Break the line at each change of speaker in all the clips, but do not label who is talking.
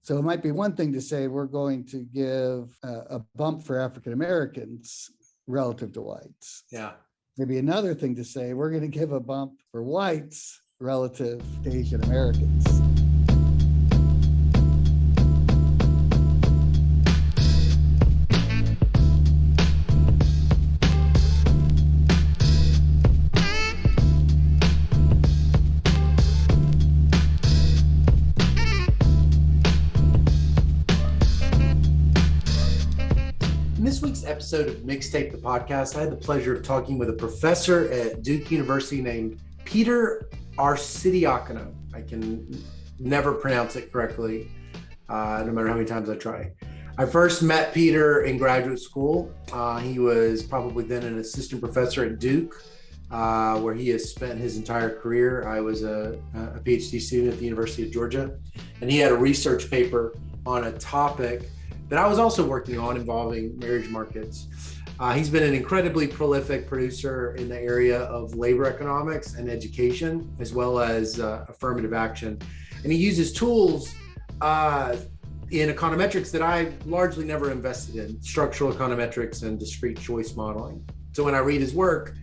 So it might be one thing to say we're going to give a bump for African Americans relative to whites.
Yeah.
Maybe another thing to say we're going to give a bump for whites relative to Asian Americans.
In this week's episode of Mixtape, the podcast, I had the pleasure of talking with a professor at Duke University named Peter Arcidiacono. I can never pronounce it correctly, no matter how many times I try. I first met Peter in graduate school. He was probably then an assistant professor at Duke, where he has spent his entire career. I was a PhD student at the University of Georgia, and he had a research paper on a topic that I was also working on involving marriage markets. He's been an incredibly prolific producer in the area of labor economics and education, as well as affirmative action. And he uses tools in econometrics that I largely never invested in, structural econometrics and discrete choice modeling. So when I read his work,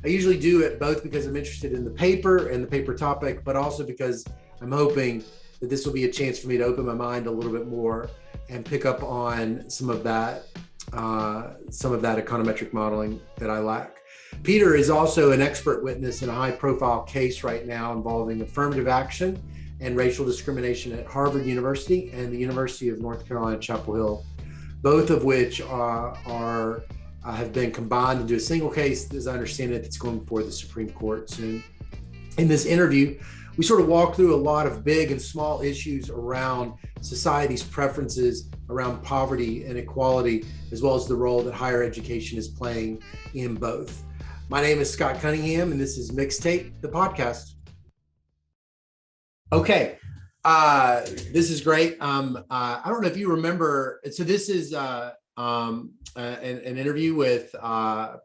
I usually do it both because I'm interested in the paper and the paper topic, but also because I'm hoping that this will be a chance for me to open my mind a little bit more and pick up on some of that econometric modeling that I lack. Peter is also an expert witness in a high-profile case right now involving affirmative action and racial discrimination at Harvard University and the University of North Carolina, Chapel Hill, both of which have been combined into a single case, as I understand it, that's going before the Supreme Court soon. In this interview, we sort of walk through a lot of big and small issues around society's preferences around poverty and equality, as well as the role that higher education is playing in both. My name is Scott Cunningham, and this is Mixtape, the podcast. Okay, this is great. I don't know if you remember, so this is an interview with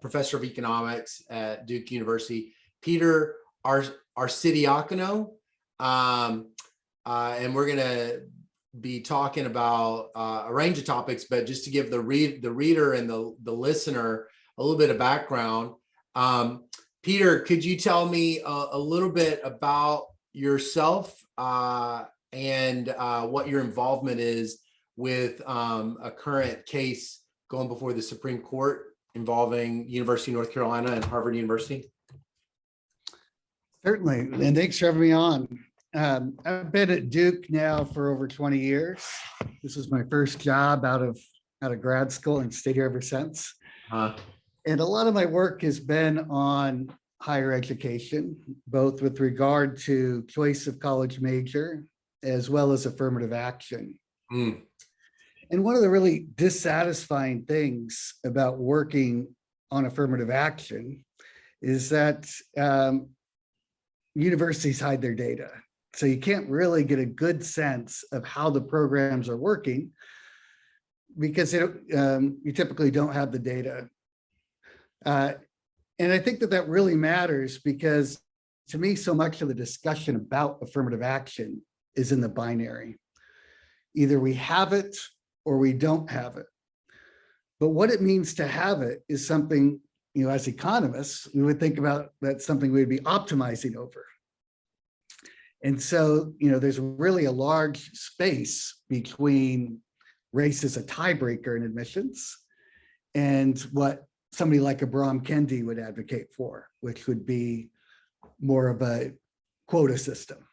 Professor of Economics at Duke University, Peter Arcidiacono, and we're going to be talking about a range of topics, but just to give the reader and the listener a little bit of background. Peter, could you tell me a little bit about yourself and what your involvement is with a current case going before the Supreme Court involving University of North Carolina and Harvard University?
Certainly, and thanks for having me on. I've been at Duke now for over 20 years. This was my first job out of grad school and stayed here ever since. And a lot of my work has been on higher education, both with regard to choice of college major, as well as affirmative action. And one of the really dissatisfying things about working on affirmative action is that universities hide their data. So you can't really get a good sense of how the programs are working because you typically don't have the data. And I think that really matters because to me, so much of the discussion about affirmative action is in the binary. Either we have it or we don't have it. But what it means to have it is something, as economists, we would think about that's something we'd be optimizing over. And so, there's really a large space between race as a tiebreaker in admissions and what somebody like Abraham Kendi would advocate for, which would be more of a quota system.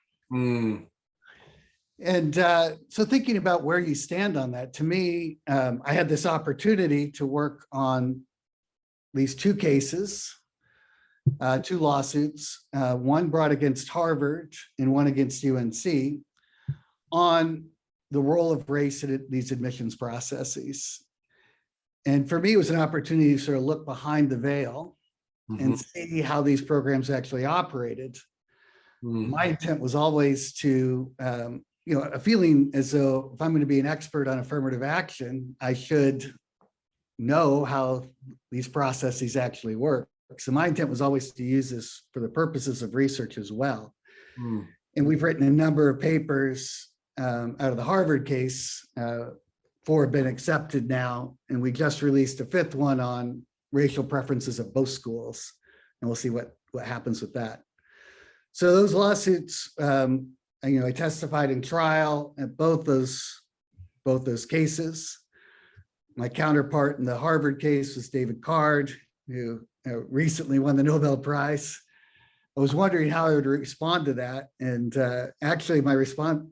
And so thinking about where you stand on that, to me, I had this opportunity to work on these two cases, two lawsuits, one brought against Harvard and one against UNC on the role of race in these admissions processes. And for me, it was an opportunity to sort of look behind the veil and see how these programs actually operated. My intent was always to, a feeling as though if I'm going to be an expert on affirmative action, I should know how these processes actually work. So my intent was always to use this for the purposes of research as well. And we've written a number of papers out of the Harvard case, 4 have been accepted now, and we just released a 5th one on racial preferences at both schools, and we'll see what happens with that. So those lawsuits, I testified in trial at both those cases. My counterpart in the Harvard case was David Card, who recently won the Nobel Prize. I was wondering how I would respond to that, and actually my response,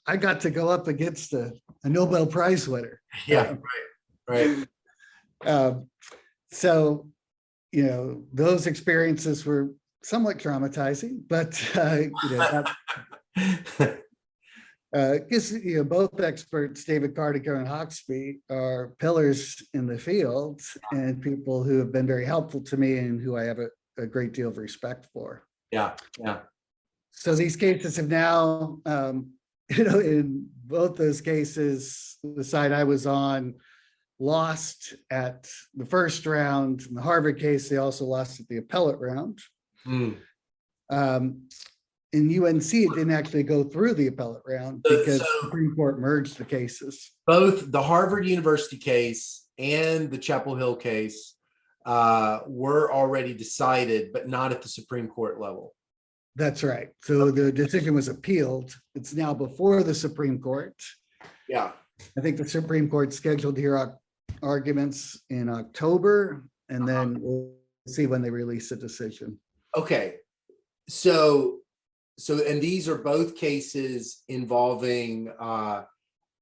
I got to go up against a Nobel Prize winner.
Yeah, right.
So, those experiences were somewhat traumatizing, but because both experts, David Cardigan and Hawksby, are pillars in the field and people who have been very helpful to me and who I have a great deal of respect for.
Yeah.
So these cases have now, in both those cases, the side I was on lost at the first round. In the Harvard case, they also lost at the appellate round. In UNC, it didn't actually go through the appellate round because the Supreme Court merged the cases.
Both the Harvard University case and the Chapel Hill case were already decided, but not at the Supreme Court level.
That's right. So the decision was appealed. It's now before the Supreme Court.
Yeah.
I think the Supreme Court scheduled to hear arguments in October, and then we'll see when they release a decision.
Okay. And these are both cases involving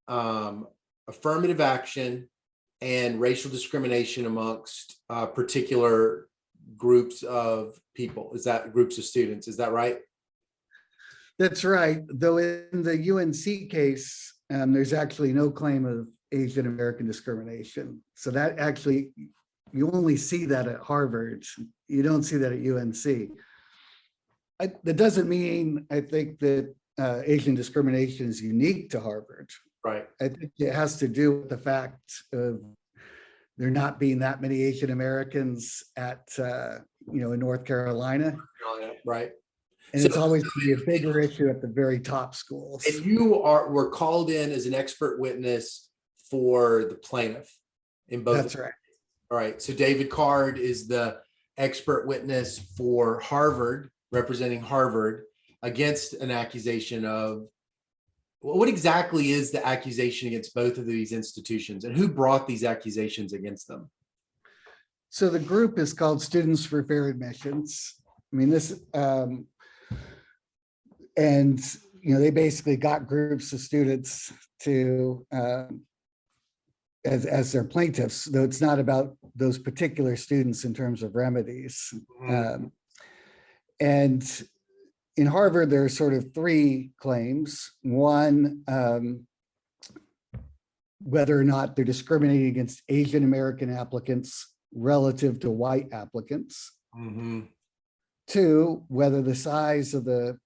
affirmative action and racial discrimination amongst particular groups of people. Groups of students? Is that right?
That's right. Though in the UNC case, there's actually no claim of Asian American discrimination. So that actually, you only see that at Harvard. You don't see that at UNC. That doesn't mean I think that Asian discrimination is unique to Harvard.
Right.
I think it has to do with the fact of there not being that many Asian Americans at, in North Carolina.
Right.
And it's always going to be a bigger issue at the very top schools.
And you were called in as an expert witness for the plaintiff in both.
That's right.
All right. So David Card is the expert witness for Harvard, representing Harvard, against an accusation of, what exactly is the accusation against both of these institutions, and who brought these accusations against them?
So the group is called Students for Fair Admissions. I mean, this, and they basically got groups of students to as their plaintiffs, though it's not about those particular students in terms of remedies. And in Harvard, there are sort of 3 claims. One, whether or not they're discriminating against Asian American applicants relative to white applicants. 2, whether the size of the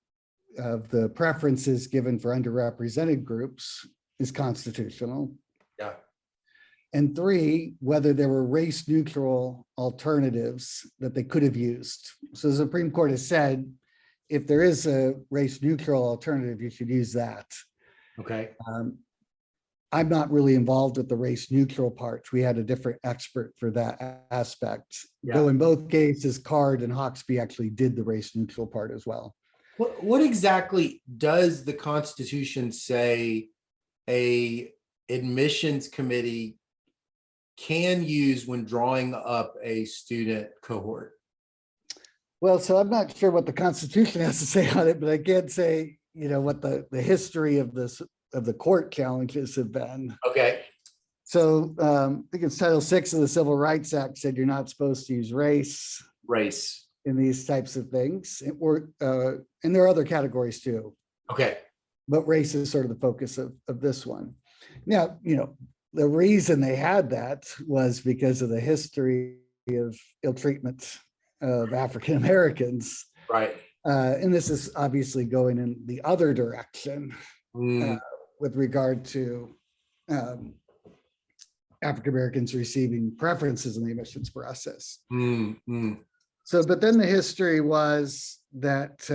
preferences given for underrepresented groups is constitutional.
Yeah.
And 3, whether there were race neutral alternatives that they could have used. So the Supreme Court has said, if there is a race neutral alternative, you should use that.
Okay.
I'm not really involved with the race neutral part. We had a different expert for that aspect.
Yeah.
Though in both cases, Card and Hawksby actually did the race neutral part as well.
What exactly does the Constitution say a admissions committee can use when drawing up a student cohort?
Well, so I'm not sure what the Constitution has to say on it, but I can say, what the history of the court challenges have been.
Okay.
So I think it's Title VI of the Civil Rights Act said you're not supposed to use race in these types of things, and there are other categories too.
Okay.
But race is sort of the focus of this one. Now, the reason they had that was because of the history of ill treatment of African Americans.
Right.
And this is obviously going in the other direction with regard to African Americans receiving preferences in the admissions process. So, but then the history was that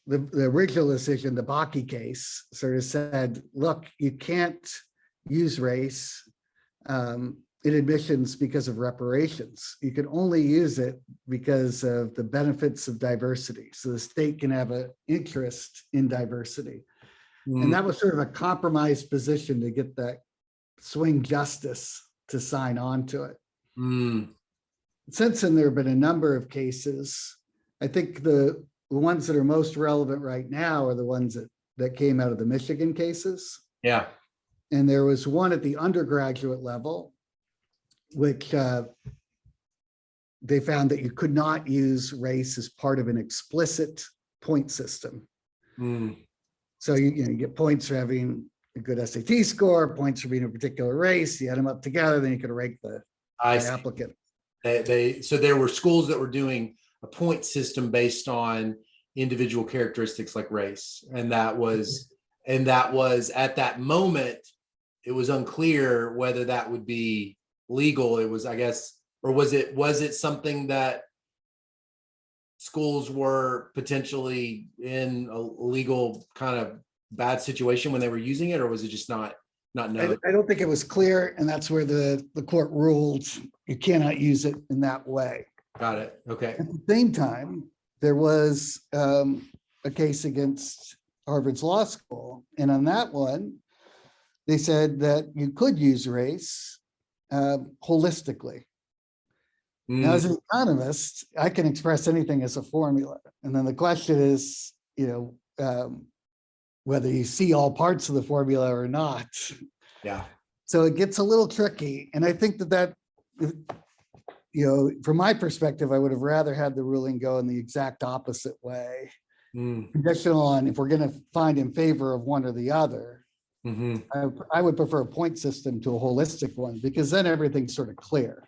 the original decision, the Bakke case, sort of said, look, you can't use race in admissions because of reparations. You can only use it because of the benefits of diversity. So the state can have an interest in diversity. And that was sort of a compromised position to get that swing justice to sign on to it. Since then, there have been a number of cases. I think the ones that are most relevant right now are the ones that came out of the Michigan cases.
Yeah.
And there was one at the undergraduate level, which they found that you could not use race as part of an explicit point system. So you get points for having a good SAT score, points for being a particular race. You add them up together, then you could rank the applicant.
So there were schools that were doing a point system based on individual characteristics like race, and that was at that moment it was unclear whether that would be legal. It was, I guess, or was it something that schools were potentially in a legal kind of bad situation when they were using it, or was it just not known?
I don't think it was clear, and that's where the court ruled you cannot use it in that way.
Got it. Okay.
At the same time, there was a case against Harvard's law school, and on that one, they said that you could use race holistically. Now, as an economist, I can express anything as a formula, and then the question is, whether you see all parts of the formula or not.
Yeah.
So it gets a little tricky, and I think that from my perspective, I would have rather had the ruling go in the exact opposite way, conditional on if we're going to find in favor of one or the other. I would prefer a point system to a holistic one, because then everything's sort of clear.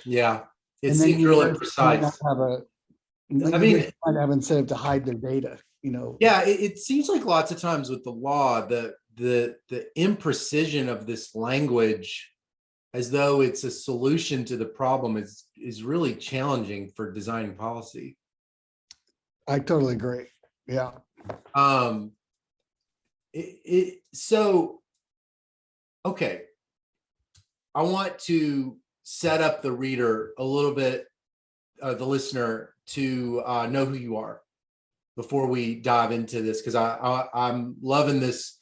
Yeah. It seems really precise.
Might have incentive to hide their data,
Yeah, it seems like lots of times with the law, the imprecision of this language, as though it's a solution to the problem, is really challenging for designing policy.
I totally agree. Yeah.
So, okay. I want to set up the reader a little bit, the listener, to know who you are before we dive into this, because I'm loving this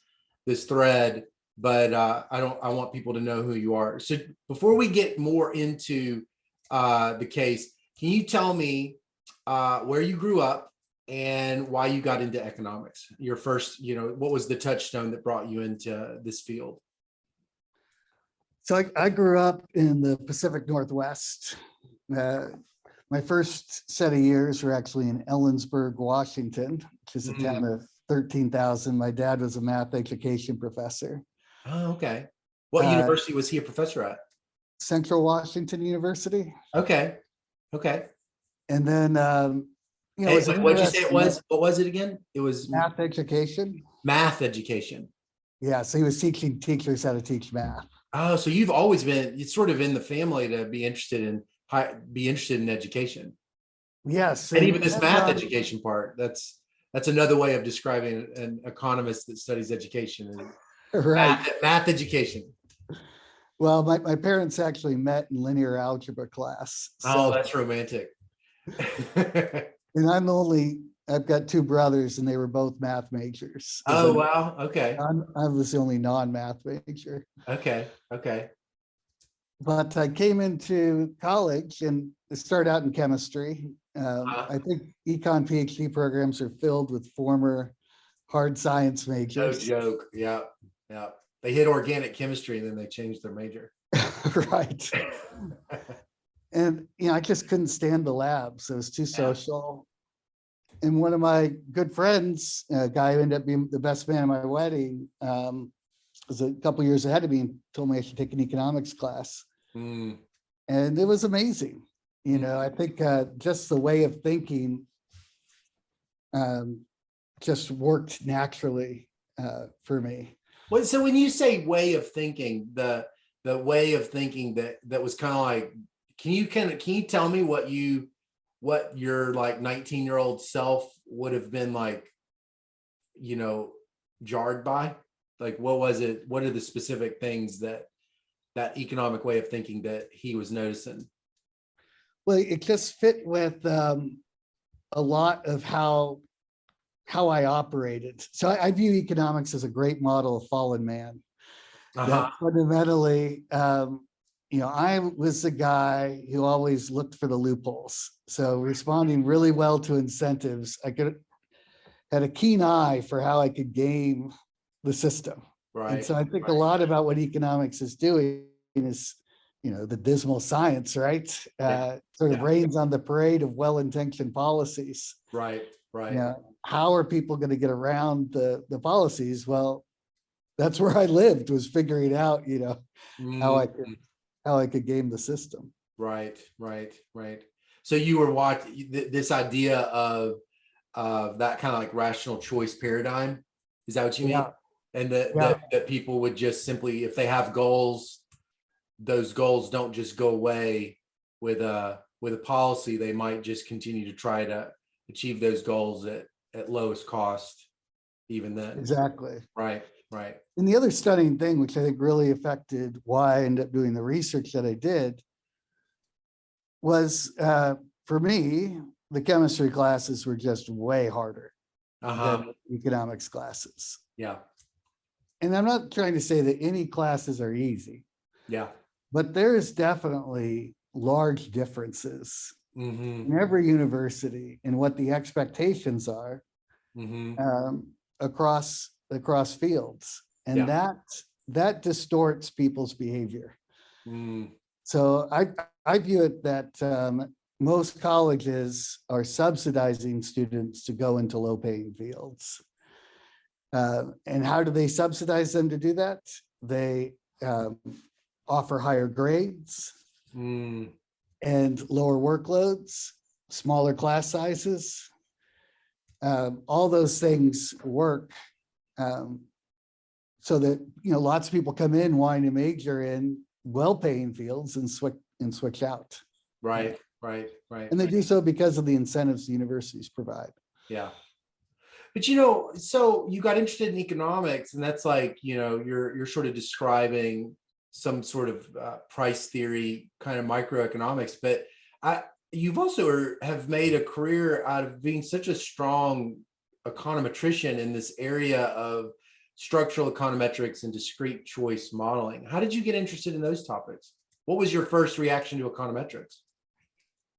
thread, but I want people to know who you are. So before we get more into the case, can you tell me where you grew up and why you got into economics? Your first, what was the touchstone that brought you into this field?
So I grew up in the Pacific Northwest. My first set of years were actually in Ellensburg, Washington, which is a town of 13,000. My dad was a math education professor.
Oh, okay. What university was he a professor at?
Central Washington University.
Okay.
And then,
what'd you say it was? What was it again? It was
math education.
Math education.
Yeah, so he was teaching teachers how to teach math.
Oh, so you've always been, it's sort of in the family to be interested in education.
Yes.
And even this math education part, that's another way of describing an economist that studies education.
Right.
Math education.
Well, my parents actually met in linear algebra class.
So, that's romantic.
And I've got two brothers, and they were both math majors.
Oh, wow. Okay.
I was the only non-math major.
Okay.
But I came into college and started out in chemistry. I think econ PhD programs are filled with former hard science majors.
No joke. Yeah. They hit organic chemistry and then they changed their major.
Right. And, I just couldn't stand the labs. It was too social. And one of my good friends, a guy who ended up being the best man at my wedding, was a couple years ahead of me and told me I should take an economics class. And it was amazing. I think just the way of thinking just worked naturally for me.
Well, so when you say way of thinking, the way of thinking that was kind of like, can you tell me what your like 19-year-old self would have been like jarred by? Like, what was it? What are the specific things that economic way of thinking that he was noticing?
Well, it just fit with a lot of how I operated. So I view economics as a great model of fallen man. That fundamentally, I was the guy who always looked for the loopholes. So responding really well to incentives, had a keen eye for how I could game the system.
Right.
And so I think a lot about what economics is doing is, the dismal science, right? Sort of rains on the parade of well-intentioned policies.
Right.
How are people going to get around the policies? Well, that's where I lived, was figuring out, how I could game the system.
Right. So you were watching this idea of that kind of like rational choice paradigm. Is that what you mean?
Yeah.
And that people would just simply, if they have goals, those goals don't just go away with a policy. They might just continue to try to achieve those goals at lowest cost, even then.
Exactly.
Right.
And the other stunning thing, which I think really affected why I ended up doing the research that I did, was for me, the chemistry classes were just way harder than economics classes.
Yeah.
And I'm not trying to say that any classes are easy.
Yeah.
But there's definitely large differences in every university in what the expectations are across fields, and that distorts people's behavior. So I view it that most colleges are subsidizing students to go into low-paying fields. And how do they subsidize them to do that? They offer higher grades and lower workloads, smaller class sizes. All those things work so that lots of people come in wanting to major in well-paying fields and switch out.
Right.
And they do so because of the incentives the universities provide.
Yeah. But so you got interested in economics, and that's like you're sort of describing some sort of price theory kind of microeconomics, but you've also have made a career out of being such a strong econometrician in this area of structural econometrics and discrete choice modeling. How did you get interested in those topics? What was your first reaction to econometrics?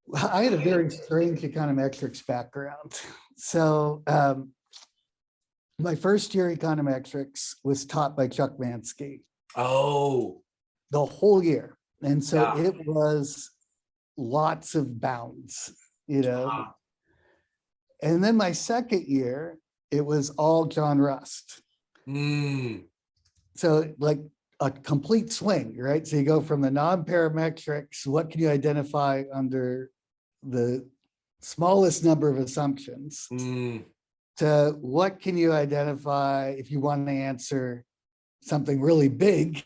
Well, I had a very strange econometrics background. So my first year econometrics was taught by Chuck Mansky.
Oh.
The whole year. And so it was lots of bounds, And then my second year, it was all John Rust. So like a complete swing, right? So you go from the non-parametrics, what can you identify under the smallest number of assumptions, to what can you identify if you want to answer something really big.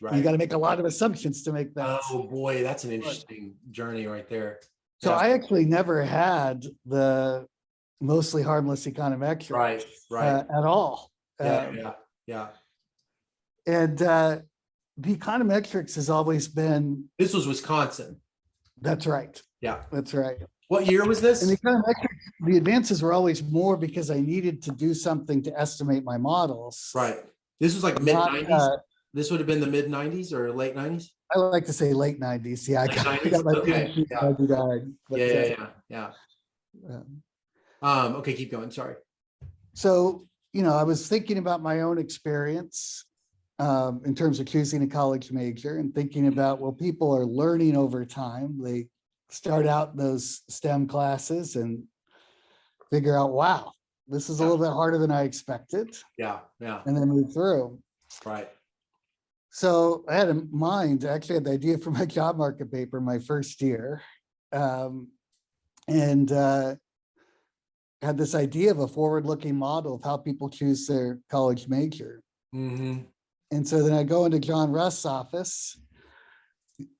Right. You got to make a lot of assumptions to make that.
Oh boy, that's an interesting journey right there.
So I actually never had the mostly harmless econometrics
right.
At all.
Yeah.
And the econometrics has always been.
This was Wisconsin.
That's right.
Yeah.
That's right.
What year was this?
And the econometrics, the advances were always more because I needed to do something to estimate my models.
Right. This was like mid-90s. This would have been the mid-90s or late 90s?
I like to say late 90s. Yeah, I got my PhD.
Yeah. Okay, keep going. Sorry.
So, I was thinking about my own experience in terms of choosing a college major and thinking about, well, people are learning over time. They start out those STEM classes and figure out, wow, this is a little bit harder than I expected.
Yeah.
And then move through.
Right.
So I had in mind, actually had the idea for my job market paper my first year, and had this idea of a forward-looking model of how people choose their college major. And so then I go into John Rust's office,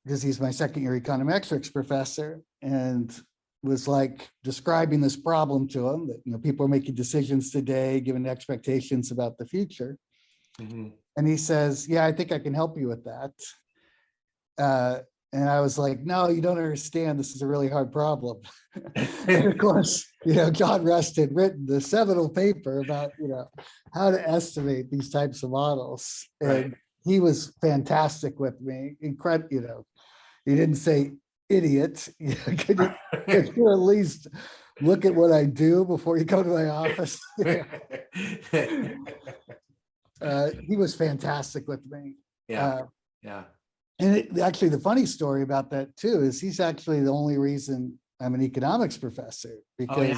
because he's my second year econometrics professor, and was like describing this problem to him that, people are making decisions today, given expectations about the future.
Mhm.
And he says, yeah, I think I can help you with that. And I was like, no, you don't understand. This is a really hard problem. And of course, John Rust had written the seminal paper about, how to estimate these types of models. And he was fantastic with me. Incredible, he didn't say idiot. Could you at least look at what I do before you come to my office? He was fantastic with me.
Yeah. Yeah.
And actually, the funny story about that too is he's actually the only reason I'm an economics professor, because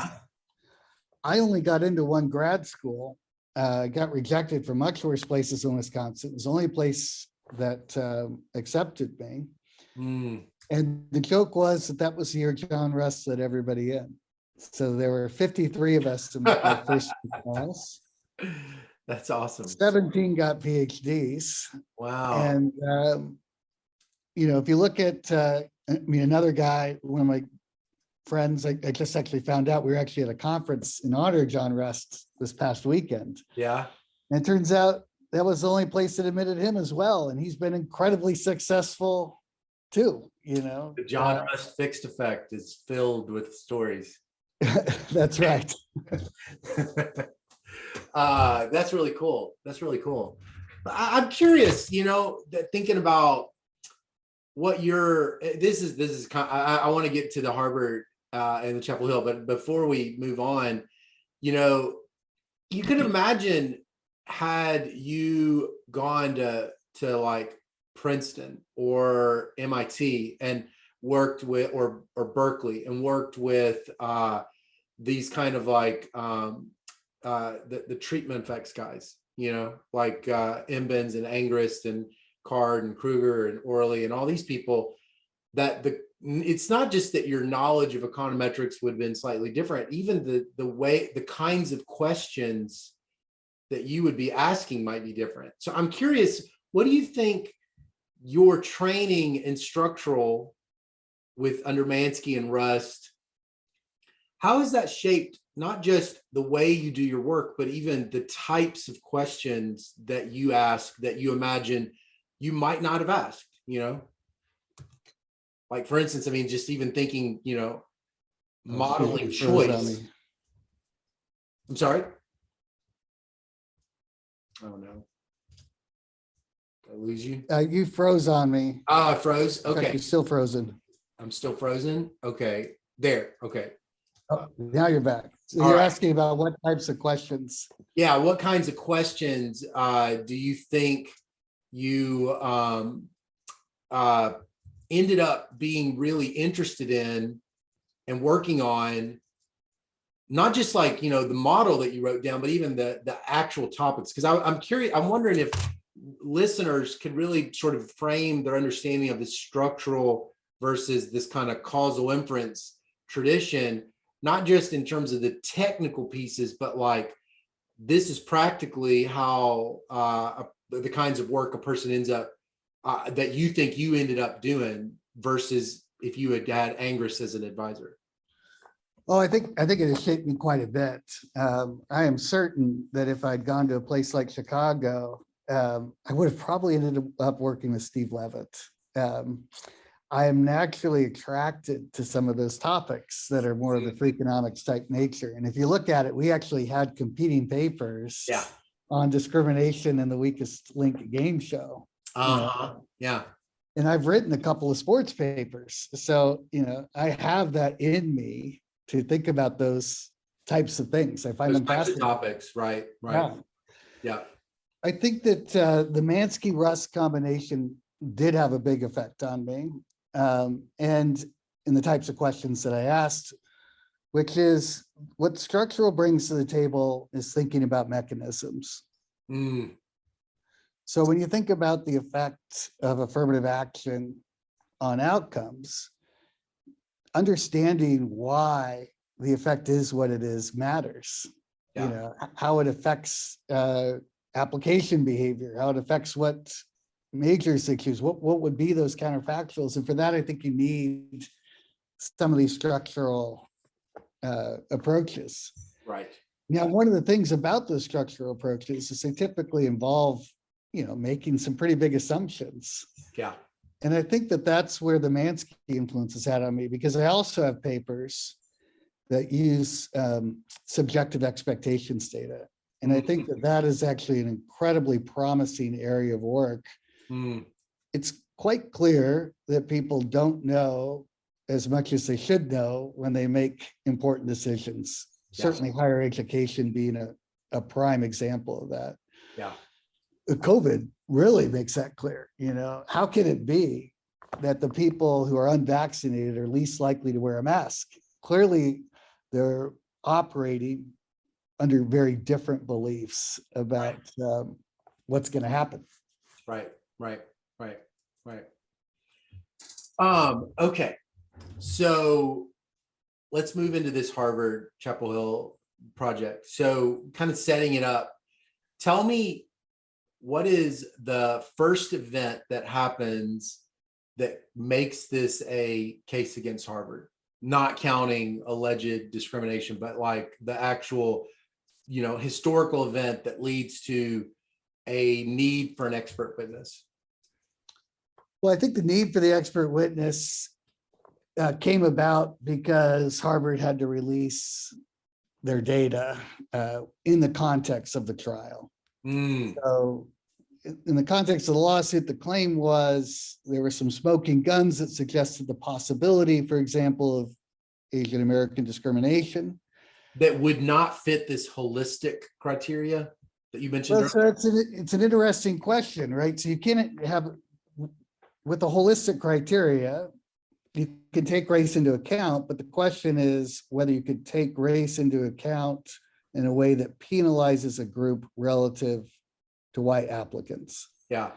I only got into one grad school, got rejected from much worse places in Wisconsin. It was the only place that accepted me.
Mm.
And the joke was that was the year John Rust let everybody in. So there were 53 of us in my first class.
That's awesome.
17 got PhDs.
Wow.
And, if you look at, another guy, one of my friends, I just actually found out we were actually at a conference in honor of John Rust this past weekend.
Yeah.
And it turns out that was the only place that admitted him as well. And he's been incredibly successful too,
The John Rust fixed effect is filled with stories.
That's right.
That's really cool. That's really cool. I'm curious, thinking about what this is kind of, I want to get to the Harvard and the Chapel Hill, but before we move on, you could imagine, had you gone to like Princeton or MIT and worked with, or Berkeley, and worked with these kind of like the treatment effects guys, like Embens and Angrist and Card and Kruger and Orley and all these people, that it's not just that your knowledge of econometrics would have been slightly different, even the kinds of questions that you would be asking might be different. So I'm curious, what do you think your training in structural with under Mansky and Rust, how has that shaped not just the way you do your work, but even the types of questions that you ask that you imagine you might not have asked, Like, for instance, just even thinking, modeling choice. I'm sorry? Oh, no. Did I lose you?
You froze on me.
I froze. Okay.
You're still frozen.
I'm still frozen. Okay. There. Okay.
Oh, now you're back. So you're asking about what types of questions.
Yeah. What kinds of questions do you think you ended up being really interested in and working on, not just like, the model that you wrote down, but even the actual topics? Because I'm curious, I'm wondering if listeners could really sort of frame their understanding of the structural versus this kind of causal inference tradition, not just in terms of the technical pieces, but like, this is practically how the kinds of work a person ends up, that you think you ended up doing, versus if you had Angrist as an advisor.
Well, I think it has shaped me quite a bit. I am certain that if I'd gone to a place like Chicago, I would have probably ended up working with Steve Levitt. I am naturally attracted to some of those topics that are more of the Freakonomics type nature. And if you look at it, we actually had competing papers on discrimination and the weakest link game show.
Yeah.
And I've written a couple of sports papers. So, I have that in me to think about those types of things. I find
Those
them
types of
fascinating.
topics, right? Yeah.
I think that the Mansky-Rust combination did have a big effect on me. And in the types of questions that I asked, which is what structural brings to the table is thinking about mechanisms.
Mm.
So when you think about the effect of affirmative action on outcomes, understanding why the effect is what it is matters. How it affects application behavior, how it affects what majors they choose, what would be those counterfactuals. And for that, I think you need some of these structural approaches.
Right.
Now, one of the things about those structural approaches is they typically involve, making some pretty big assumptions.
Yeah.
And I think that that's where the Mansky influence has had on me, because I also have papers that use subjective expectations data. And I think that that is actually an incredibly promising area of work. It's quite clear that people don't know as much as they should know when they make important decisions.
Yeah.
Certainly higher education being a prime example of that.
Yeah.
COVID really makes that clear. How can it be that the people who are unvaccinated are least likely to wear a mask? Clearly, they're operating under very different beliefs about what's going to happen.
Right. Okay. So let's move into this Harvard Chapel Hill project. So kind of setting it up, tell me, what is the first event that happens that makes this a case against Harvard? Not counting alleged discrimination, but like the actual, historical event that leads to a need for an expert witness.
Well, I think the need for the expert witness came about because Harvard had to release their data in the context of the trial. So in the context of the lawsuit, the claim was there were some smoking guns that suggested the possibility, for example, of Asian American discrimination.
That would not fit this holistic criteria that you mentioned
Well,
earlier?
so it's an interesting question, right? So you can't have, with the holistic criteria, you can take race into account, but the question is whether you could take race into account in a way that penalizes a group relative to white applicants.
Yeah.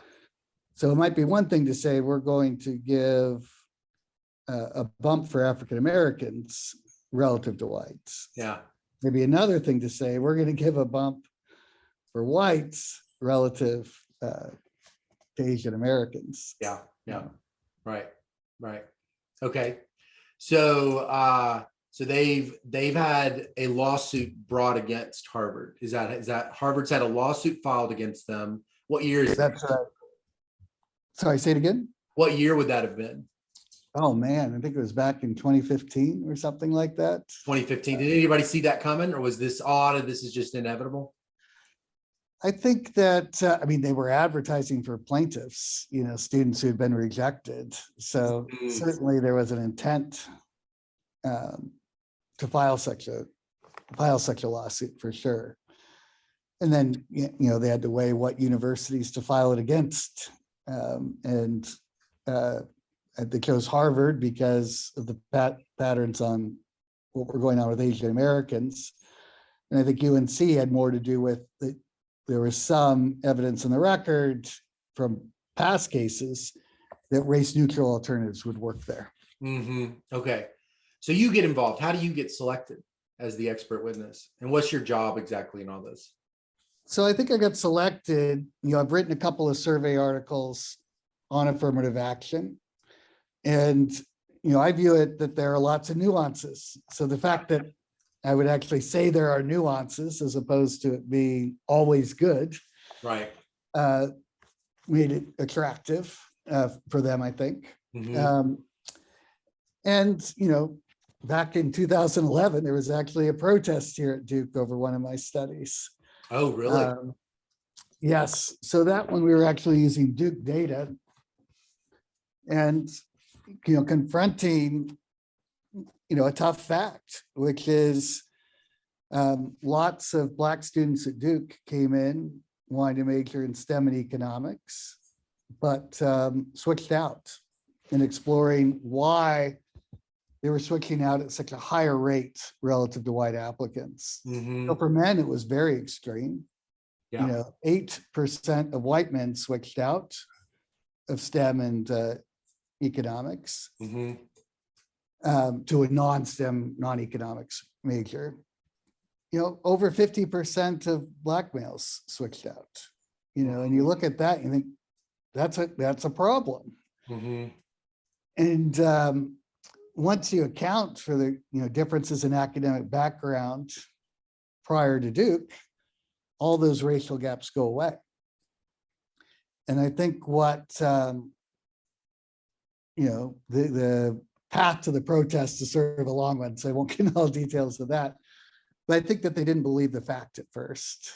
So it might be one thing to say we're going to give a bump for African Americans relative to whites.
Yeah.
Maybe another thing to say we're going to give a bump for whites relative to Asian Americans.
Yeah. Right. Okay. So so they've had a lawsuit brought against Harvard. Is that Harvard's had a lawsuit filed against them? What year is that?
That's sorry, say it again.
What year would that have been?
Oh man, I think it was back in 2015 or something like that.
2015. Did anybody see that coming, or was this odd and this is just inevitable?
I think that, they were advertising for plaintiffs, students who had been rejected. So certainly there was an intent to file such a lawsuit for sure. And then, they had to weigh what universities to file it against. And they chose Harvard because of the patterns on what were going on with Asian Americans. And I think UNC had more to do with there was some evidence in the record from past cases that race neutral alternatives would work there.
Okay. So you get involved. How do you get selected as the expert witness? And what's your job exactly in all this?
So I think I got selected. I've written a couple of survey articles on affirmative action. And, I view it that there are lots of nuances. So the fact that I would actually say there are nuances as opposed to it being always good.
Right.
Made it attractive for them, I think.
Mm-hmm.
Back in 2011, there was actually a protest here at Duke over one of my studies.
Oh, really?
Yes. So that when we were actually using Duke data and, confronting a tough fact, which is lots of Black students at Duke came in wanting to major in STEM and economics, but switched out, and exploring why they were switching out at such a higher rate relative to white applicants. So for men, it was very extreme.
Yeah.
8% of white men switched out of STEM and economics. To a non-STEM, non-economics major. Over 50% of Black males switched out. And you look at that, and you think that's a problem. And once you account for the differences in academic background prior to Duke, all those racial gaps go away. And I think what the path to the protest is sort of a long one, so I won't get into all details of that. But I think that they didn't believe the fact at first.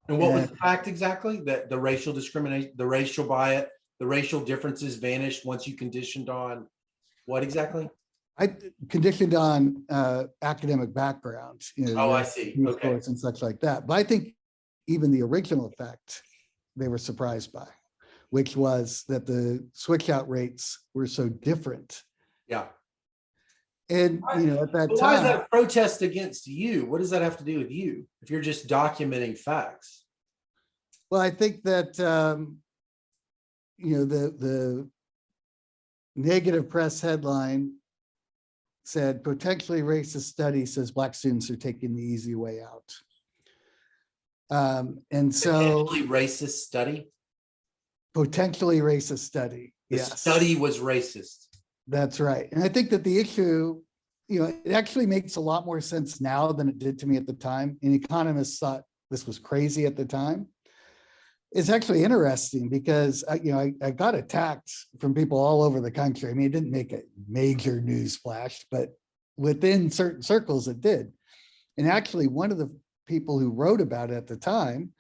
And what was the fact exactly? That the racial discrimination, the racial bias, the racial differences vanished once you conditioned on what exactly?
I conditioned on academic background,
Oh, I see. Okay.
and such like that. But I think even the original effect they were surprised by, which was that the switch out rates were so different.
Yeah.
And at that
But
time,
why is that a protest against you? What does that have to do with you if you're just documenting facts?
well, I think that the negative press headline said potentially racist study says Black students are taking the easy way out. And so
Potentially racist study.
potentially racist study.
The
Yes,
study was racist.
that's right. And I think that the issue, it actually makes a lot more sense now than it did to me at the time. And economists thought this was crazy at the time. It's actually interesting because I got attacked from people all over the country. I mean, it didn't make a major news splash, but within certain circles it did. And actually, one of the people who wrote about it at the time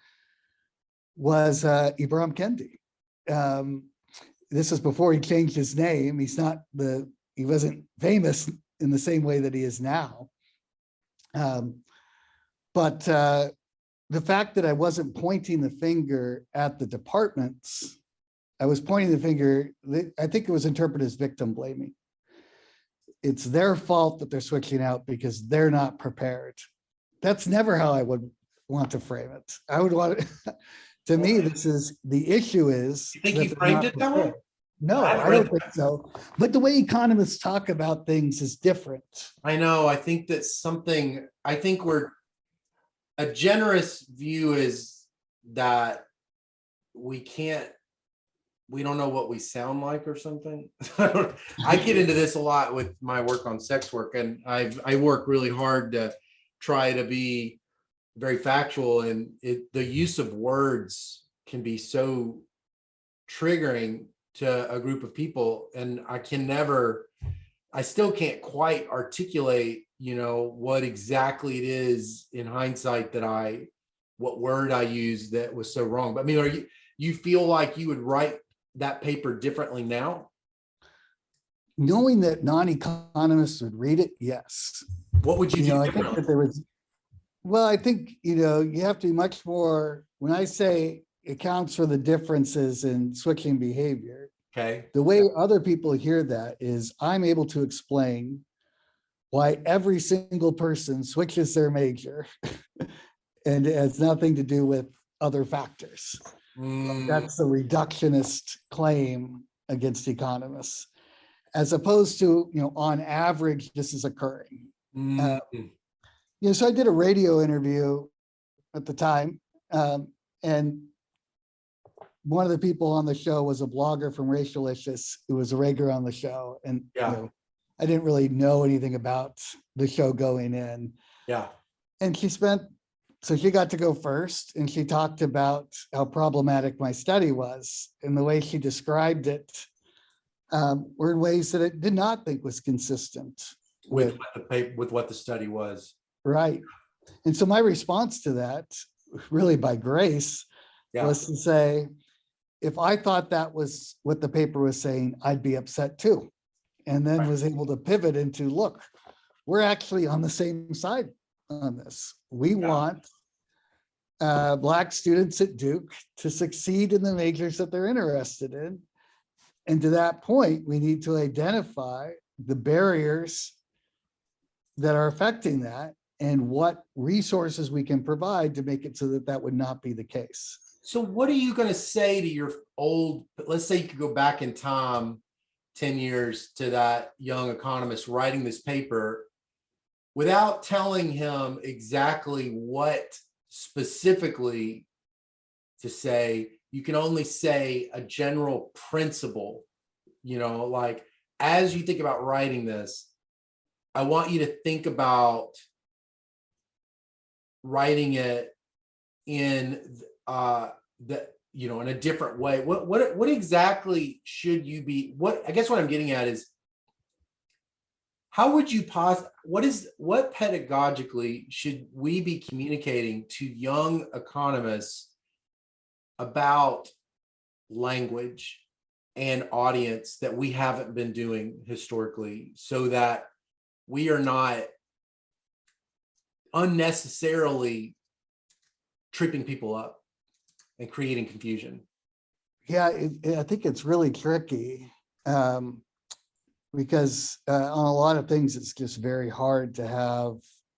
was Ibram Kendi. This is before he changed his name. He wasn't famous in the same way that he is now. But the fact that I wasn't pointing the finger at the departments, I was pointing the finger, I think it was interpreted as victim blaming. It's their fault that they're switching out because they're not prepared. That's never how I would want to frame it. I would want to me, this is the issue is.
You think you framed it that way?
No, I don't think so. But the way economists talk about things is different.
I know. I think that's something, a generous view is that we don't know what we sound like or something. I get into this a lot with my work on sex work, and I work really hard to try to be very factual, and the use of words can be so triggering to a group of people, and I still can't quite articulate what exactly it is in hindsight what word I used that was so wrong. But I mean, you feel like you would write that paper differently now?
Knowing that non-economists would read it, yes.
What would you do
I think that I think, you have to be much more, when I say accounts for the differences in switching behavior,
okay,
the way other people hear that is I'm able to explain why every single person switches their major and it has nothing to do with other factors. That's the reductionist claim against economists, as opposed to, on average, this is occurring. So I did a radio interview at the time, and one of the people on the show was a blogger from Racialicious who was a regular on the show. And I didn't really know anything about the show going in.
Yeah. And
she got to go first, and she talked about how problematic my study was, and the way she described it were in ways that it did not think was consistent
with what the study was.
Right. And so my response to that, really by grace, was to say, if I thought that was what the paper was saying, I'd be upset too. And then was able to pivot into, look, we're actually on the same side on this. We want Black students at Duke to succeed in the majors that they're interested in. And to that point, we need to identify the barriers that are affecting that and what resources we can provide to make it so that that would not be the case.
So what are you going to say to your let's say you could go back in time 10 years to that young economist writing this paper without telling him exactly what specifically to say? You can only say a general principle, like as you think about writing this, I want you to think about writing it in in a different way. What exactly should you be? I guess what I'm getting at is, how would you what pedagogically should we be communicating to young economists about language and audience that we haven't been doing historically, so that we are not unnecessarily tripping people up and creating confusion?
Yeah, I think it's really tricky, because on a lot of things, it's just very hard to have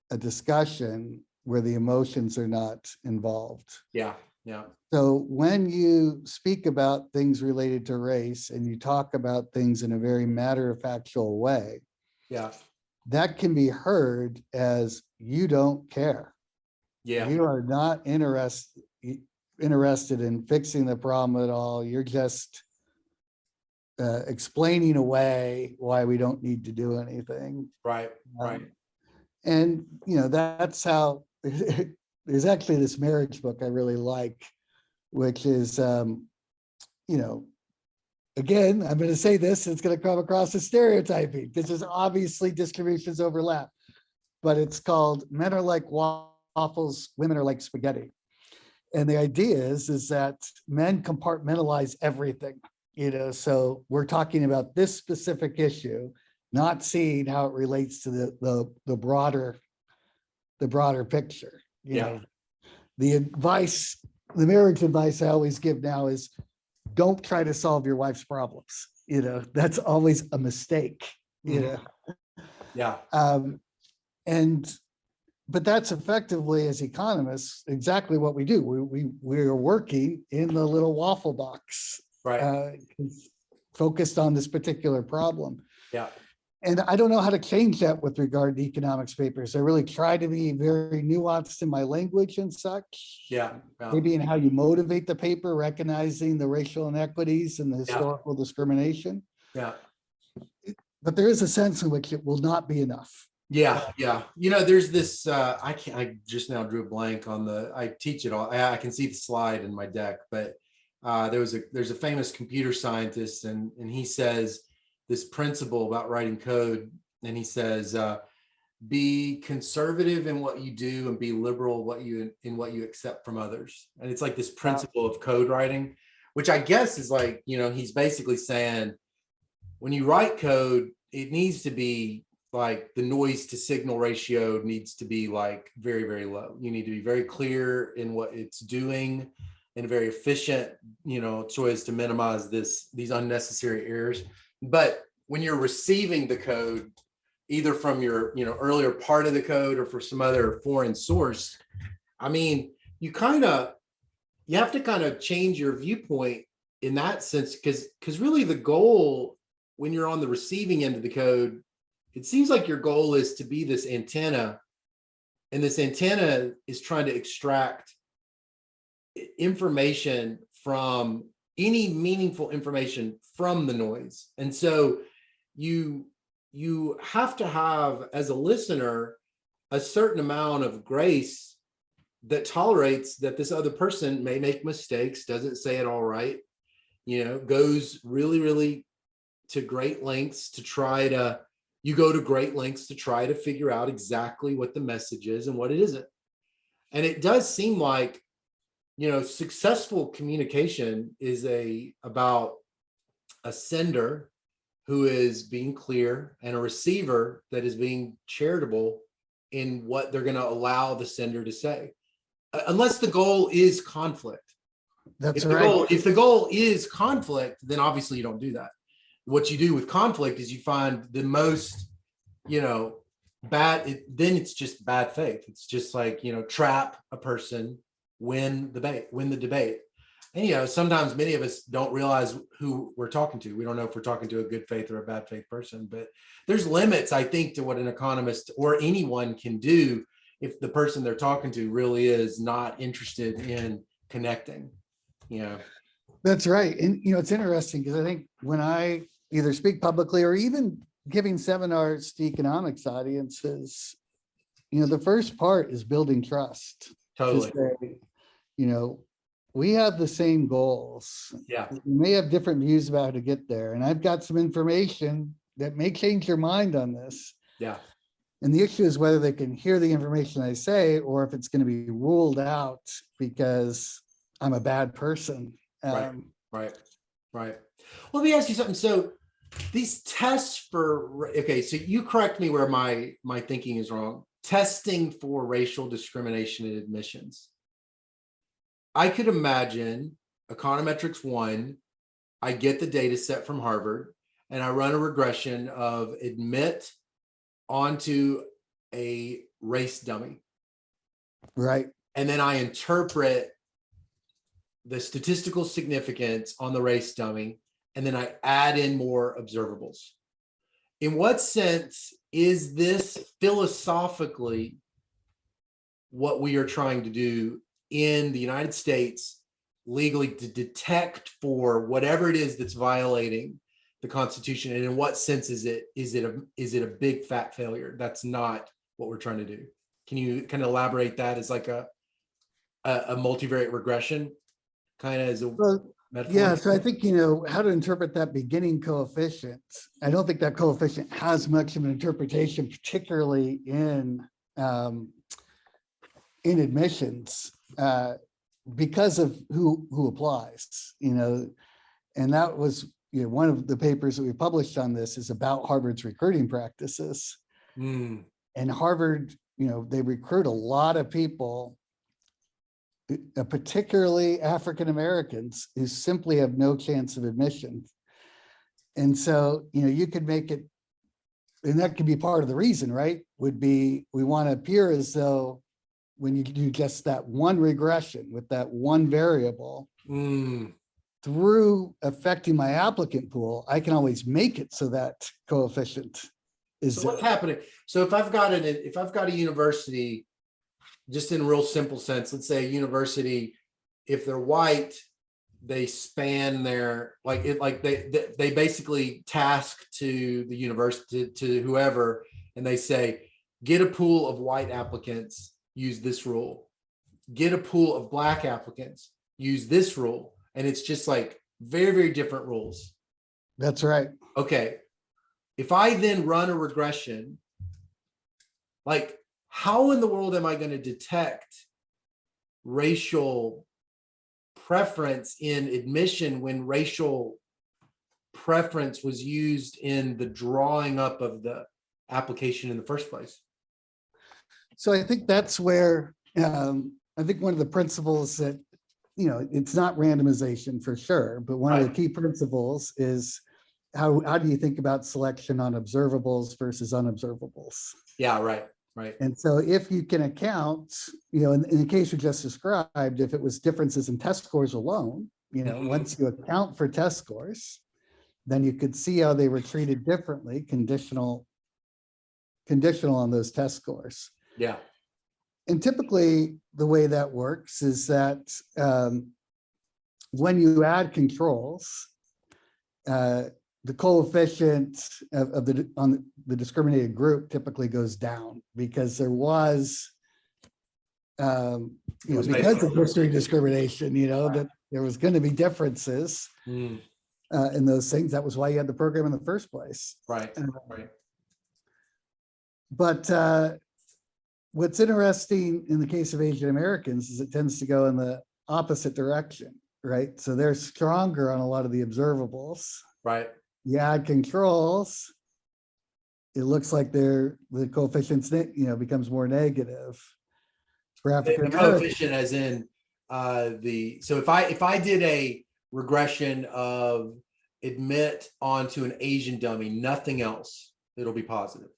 a discussion where the emotions are not involved.
Yeah, yeah.
So when you speak about things related to race and you talk about things in a very matter-of-factual way,
Yeah,
that can be heard as you don't care.
yeah,
You are not interested in fixing the problem at all. You're just explaining away why we don't need to do anything.
right, right.
And, that's how there's actually this marriage book I really like, which is, again, I'm going to say this, it's going to come across as stereotyping. This is obviously distributions overlap, but it's called Men Are Like Waffles, Women Are Like Spaghetti. And the idea is that men compartmentalize everything, so we're talking about this specific issue, not seeing how it relates to the broader picture. The marriage advice I always give now is, don't try to solve your wife's problems. That's always a mistake.
Yeah.
But that's effectively, as economists, exactly what we do. We are working in the little waffle box,
Right.
Focused on this particular problem.
Yeah.
And I don't know how to change that with regard to economics papers. I really try to be very nuanced in my language and such.
Yeah.
Maybe in how you motivate the paper, recognizing the racial inequities and the historical discrimination.
Yeah.
But there is a sense in which it will not be enough.
Yeah. Yeah. There's this, I just now drew a blank on I teach it all. I can see the slide in my deck, but there's a famous computer scientist, and he says this principle about writing code, and he says, be conservative in what you do and be liberal in what you accept from others. And it's like this principle of code writing, which I guess is like, he's basically saying, when you write code, it needs to be like the noise to signal ratio needs to be like very, very low. You need to be very clear in what it's doing and very efficient, so as to minimize these unnecessary errors. But when you're receiving the code, either from your earlier part of the code or for some other foreign source, I mean, you have to kind of change your viewpoint in that sense, because really the goal when you're on the receiving end of the code, it seems like your goal is to be this antenna, and this antenna is trying to extract information from any meaningful information from the noise. And so you have to have, as a listener, a certain amount of grace that tolerates that this other person may make mistakes, doesn't say it all right, goes really, really to great lengths to try to, you go to great lengths to try to figure out exactly what the message is and what it isn't. And it does seem like, successful communication is about a sender who is being clear and a receiver that is being charitable in what they're going to allow the sender to say, unless the goal is conflict.
That's right.
If the goal is conflict, then obviously you don't do that. What you do with conflict is you find the most, then it's just bad faith. It's just like, trap a person, win the debate. And, sometimes many of us don't realize who we're talking to. We don't know if we're talking to a good faith or a bad faith person, but there's limits, I think, to what an economist or anyone can do if the person they're talking to really is not interested in connecting.
That's right. And, it's interesting because I think when I either speak publicly or even giving seminars to economics audiences, the first part is building trust.
Totally.
To say, we have the same goals.
Yeah.
We may have different views about how to get there. And I've got some information that may change your mind on this.
Yeah.
And the issue is whether they can hear the information I say, or if it's going to be ruled out because I'm a bad person.
Right. Let me ask you something. So these tests so you correct me where my thinking is wrong. Testing for racial discrimination in admissions. I could imagine Econometrics 1, I get the data set from Harvard and I run a regression of admit onto a race dummy.
Right.
And then I interpret the statistical significance on the race dummy, and then I add in more observables. In what sense is this philosophically what we are trying to do in the United States legally to detect for whatever it is that's violating the Constitution? And in what sense is it a big fat failure? That's not what we're trying to do. Can you kind of elaborate that as like a multivariate regression, kind of as a metaphor?
Yeah, so I think, how to interpret that beginning coefficient. I don't think that coefficient has much of an interpretation, particularly in admissions, because of who applies, and that was, one of the papers that we published on this is about Harvard's recruiting practices. And Harvard, they recruit a lot of people, particularly African Americans, who simply have no chance of admission. And so, you could make it, and that could be part of the reason, right? Would be, we want to appear as though when you do just that one regression with that one variable, through affecting my applicant pool, I can always make it so that coefficient is.
So what's happening? So if I've got a university, just in real simple sense, let's say a university, if they're white, they span their they basically task to the university, to whoever, and they say, get a pool of white applicants, use this rule. Get a pool of black applicants, use this rule. And it's just like very, very different rules.
That's right.
Okay. If I then run a regression, like, how in the world am I going to detect racial preference in admission when racial preference was used in the drawing up of the application in the first place?
So I think that's where, I think one of the principles that, it's not randomization for sure, but one of the key principles is how do you think about selection on observables versus unobservables?
Yeah, right.
And so if you can account, in the case you just described, if it was differences in test scores alone, once you account for test scores, then you could see how they were treated differently, conditional on those test scores.
Yeah.
And typically the way that works is that when you add controls, the coefficient of the discriminated group typically goes down because there was, because of history discrimination, that there was going to be differences in those things. That was why you had the program in the first place.
Right.
But what's interesting in the case of Asian Americans is it tends to go in the opposite direction, right? So they're stronger on a lot of the observables.
Right. You
add controls, it looks like the coefficients, becomes more negative. For African Americans,
coefficient as in so if I did a regression of admit onto an Asian dummy, nothing else, it'll be positive.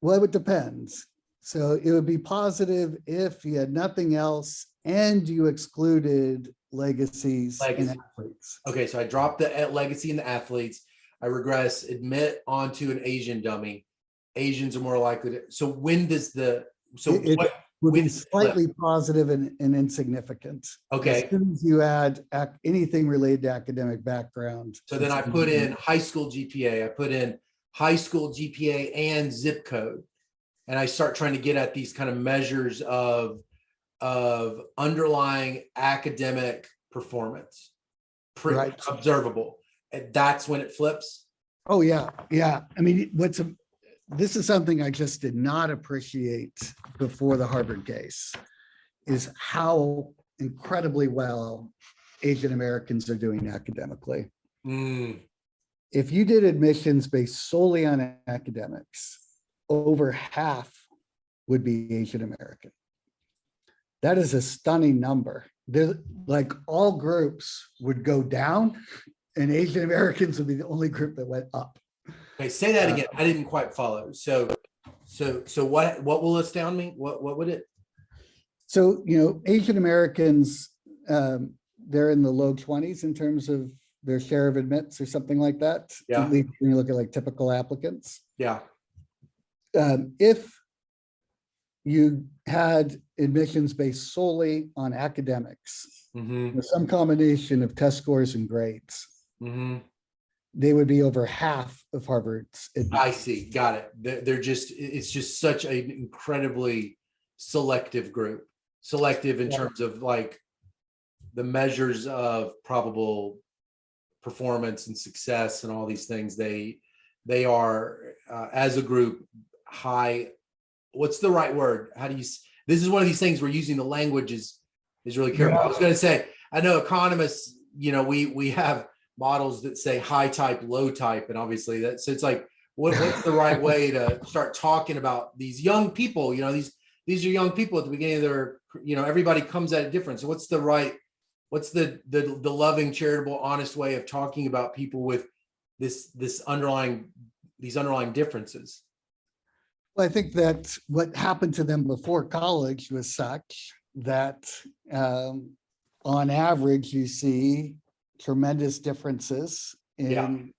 Well, it depends. So it would be positive if you had nothing else and you excluded legacies and athletes.
Okay, so I dropped the legacy and the athletes. I regress admit onto an Asian dummy. Asians are more likely to. So when does
would be slightly positive and insignificant. As
Okay.
soon as you add anything related to academic background.
So then I put in high school GPA, I put in high school GPA and zip code. And I start trying to get at these kind of measures of underlying academic performance,
Right.
observable. And that's when it flips.
Oh, yeah. Yeah. I mean, this is something I just did not appreciate before the Harvard case, is how incredibly well Asian Americans are doing academically. If you did admissions based solely on academics, over half would be Asian American. That is a stunning number. Like all groups would go down and Asian Americans would be the only group that went up.
Okay, say that again. I didn't quite follow. So what will astound me? What would it?
So, Asian Americans, they're in the low 20s in terms of their share of admits or something like that.
Yeah.
At least when you look at like typical applicants.
Yeah.
If you had admissions based solely on academics, with some combination of test scores and grades, they would be over half of Harvard's admissions.
I see. Got it. It's just such an incredibly selective group. Selective in terms of like the measures of probable performance and success and all these things. They are, as a group, high. What's the right word? This is one of these things where using the language is really careful. I was going to say, I know economists, we have models that say high type, low type, and obviously so it's like, what's the right way to start talking about these young people? These are young people at the beginning of their, everybody comes at it different. So what's the loving, charitable, honest way of talking about people with these underlying differences?
Well, I think that what happened to them before college was such that on average, you see tremendous differences in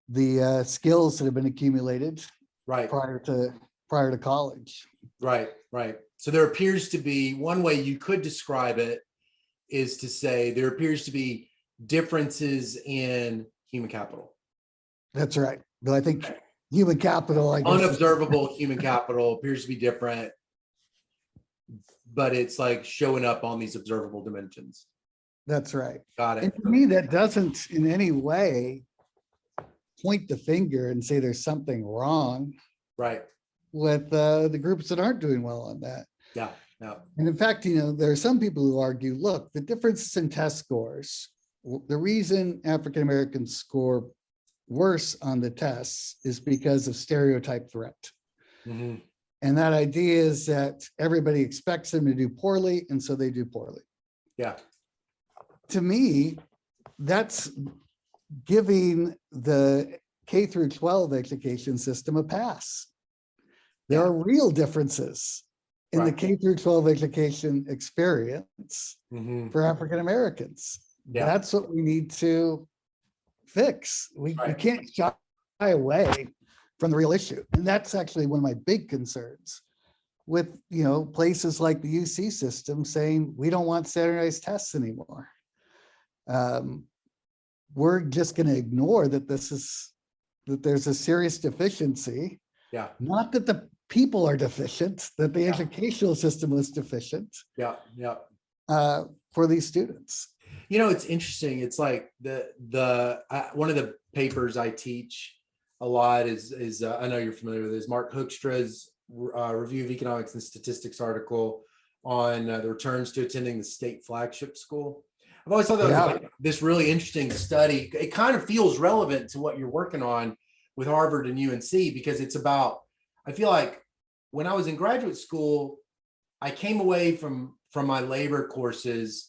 the skills that have been accumulated prior to college.
Right. So there appears to be, one way you could describe it is to say there appears to be differences in human capital.
That's right. Though I think human capital, I guess,
unobservable human capital appears to be different, but it's like showing up on these observable dimensions.
That's right.
Got it.
And to me, that doesn't in any way point the finger and say there's something wrong with the groups that aren't doing well on that.
Yeah.
And in fact, there are some people who argue, look, the differences in test scores, the reason African Americans score worse on the tests is because of stereotype threat. And that idea is that everybody expects them to do poorly, and so they do poorly.
Yeah.
To me, that's giving the K through 12 education system a pass. There are real differences in the K through 12 education experience for African Americans. That's what we need to fix. We can't shy away from the real issue. And that's actually one of my big concerns with, places like the UC system saying, we don't want standardized tests anymore. We're just going to ignore that there's a serious deficiency. Not that the people are deficient, that the educational system was deficient. For these students.
It's interesting. It's like one of the papers I teach a lot is I know you're familiar with this, Mark Hoekstra's Review of Economics and Statistics article on the returns to attending the state flagship school. I've always thought that was like this really interesting study. It kind of feels relevant to what you're working on with Harvard and UNC, because it's about, I feel like when I was in graduate school, I came away from my labor courses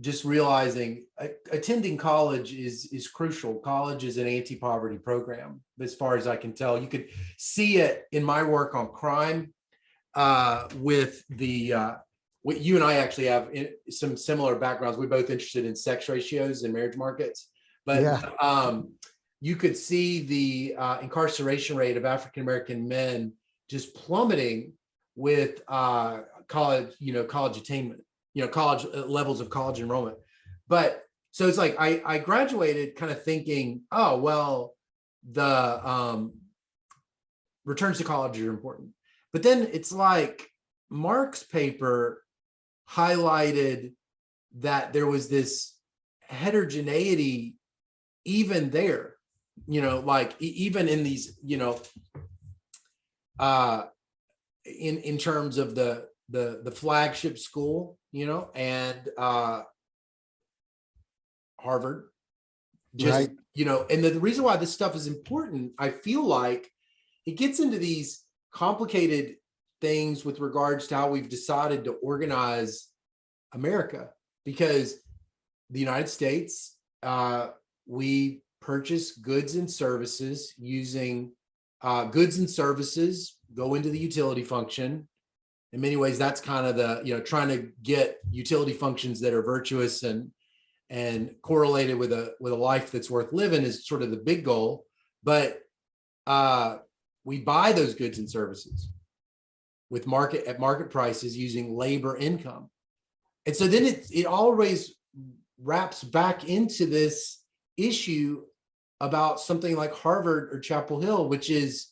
just realizing attending college is crucial. College is an anti-poverty program, as far as I can tell. You could see it in my work on crime with you and I actually have some similar backgrounds. We're both interested in sex ratios and marriage markets, but you could see the incarceration rate of African-American men just plummeting with college, college attainment, college levels of college enrollment. But so it's like I graduated kind of thinking, oh, well, the returns to college are important. But then it's like Mark's paper highlighted that there was this heterogeneity even there, like even in these, in terms of the flagship school, and Harvard, just,
Right.
And the reason why this stuff is important, I feel like it gets into these complicated things with regards to how we've decided to organize America, because the United States, we purchase goods and services using goods and services go into the utility function. In many ways, that's kind of the, trying to get utility functions that are virtuous and correlated with a life that's worth living is sort of the big goal. But we buy those goods and services with market prices using labor income. And so then it always wraps back into this issue about something like Harvard or Chapel Hill, which is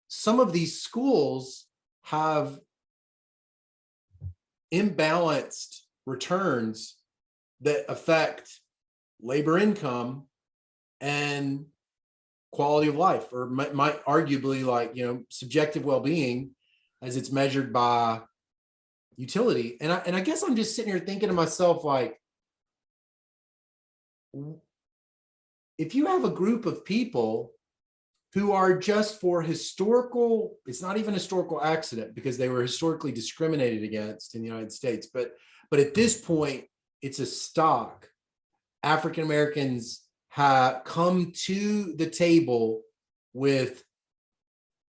some of these schools have imbalanced returns that affect labor income and quality of life, or might arguably, like, subjective well-being as it's measured by utility. And I guess I'm just sitting here thinking to myself, like, if you have a group of people who are just for historical, it's not even historical accident because they were historically discriminated against in the United States, but at this point, it's a stock. African Americans have come to the table with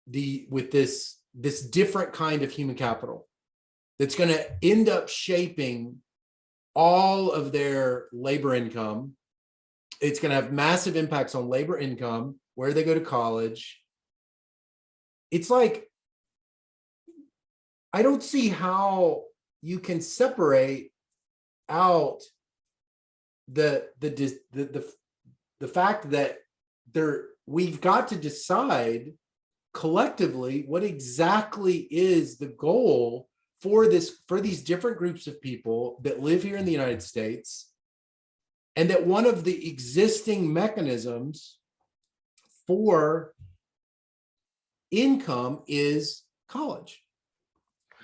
this different kind of human capital that's going to end up shaping all of their labor income. It's going to have massive impacts on labor income, where they go to college. It's like, I don't see how you can separate out the fact that we've got to decide collectively what exactly is the goal for these different groups of people that live here in the United States, and that one of the existing mechanisms for income is college.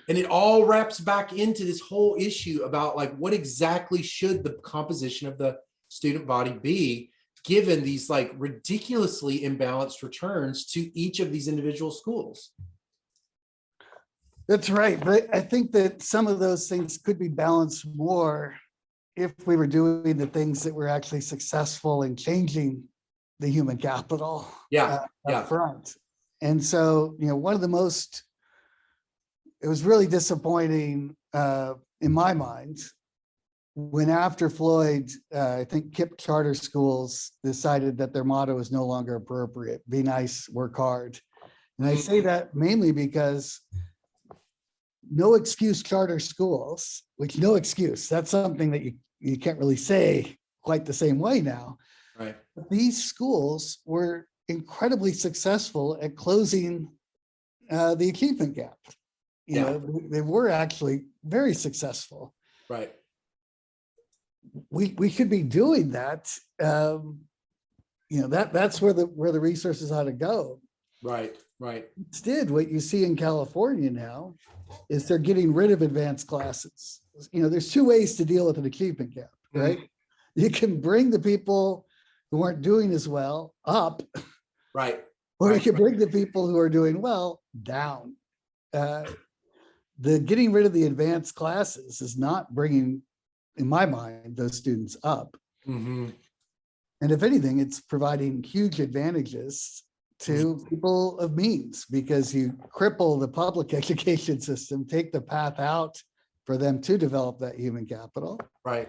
And it all wraps back into this whole issue about, like, what exactly should the composition of the student body be, given these, like, ridiculously imbalanced returns to each of these individual schools.
That's right. But I think that some of those things could be balanced more if we were doing the things that were actually successful in changing the human capital up front. And so, one of the most, it was really disappointing in my mind when, after Floyd, I think KIPP charter schools decided that their motto is no longer appropriate: be nice, work hard. And I say that mainly because no excuse charter schools, which no excuse, that's something that you can't really say quite the same way now.
Right.
But these schools were incredibly successful at closing the achievement gap. They were actually very successful.
Right.
We should be doing that. That's where the resources ought to go.
Right.
Instead, what you see in California now is they're getting rid of advanced classes. There's two ways to deal with an achievement gap, right? Mm-hmm. You can bring the people who aren't doing as well up,
right?
Or you can bring the people who are doing well down. The getting rid of the advanced classes is not bringing, in my mind, those students up.
Mm-hmm.
And if anything, it's providing huge advantages to people of means, because you cripple the public education system, take the path out for them to develop that human capital.
Right.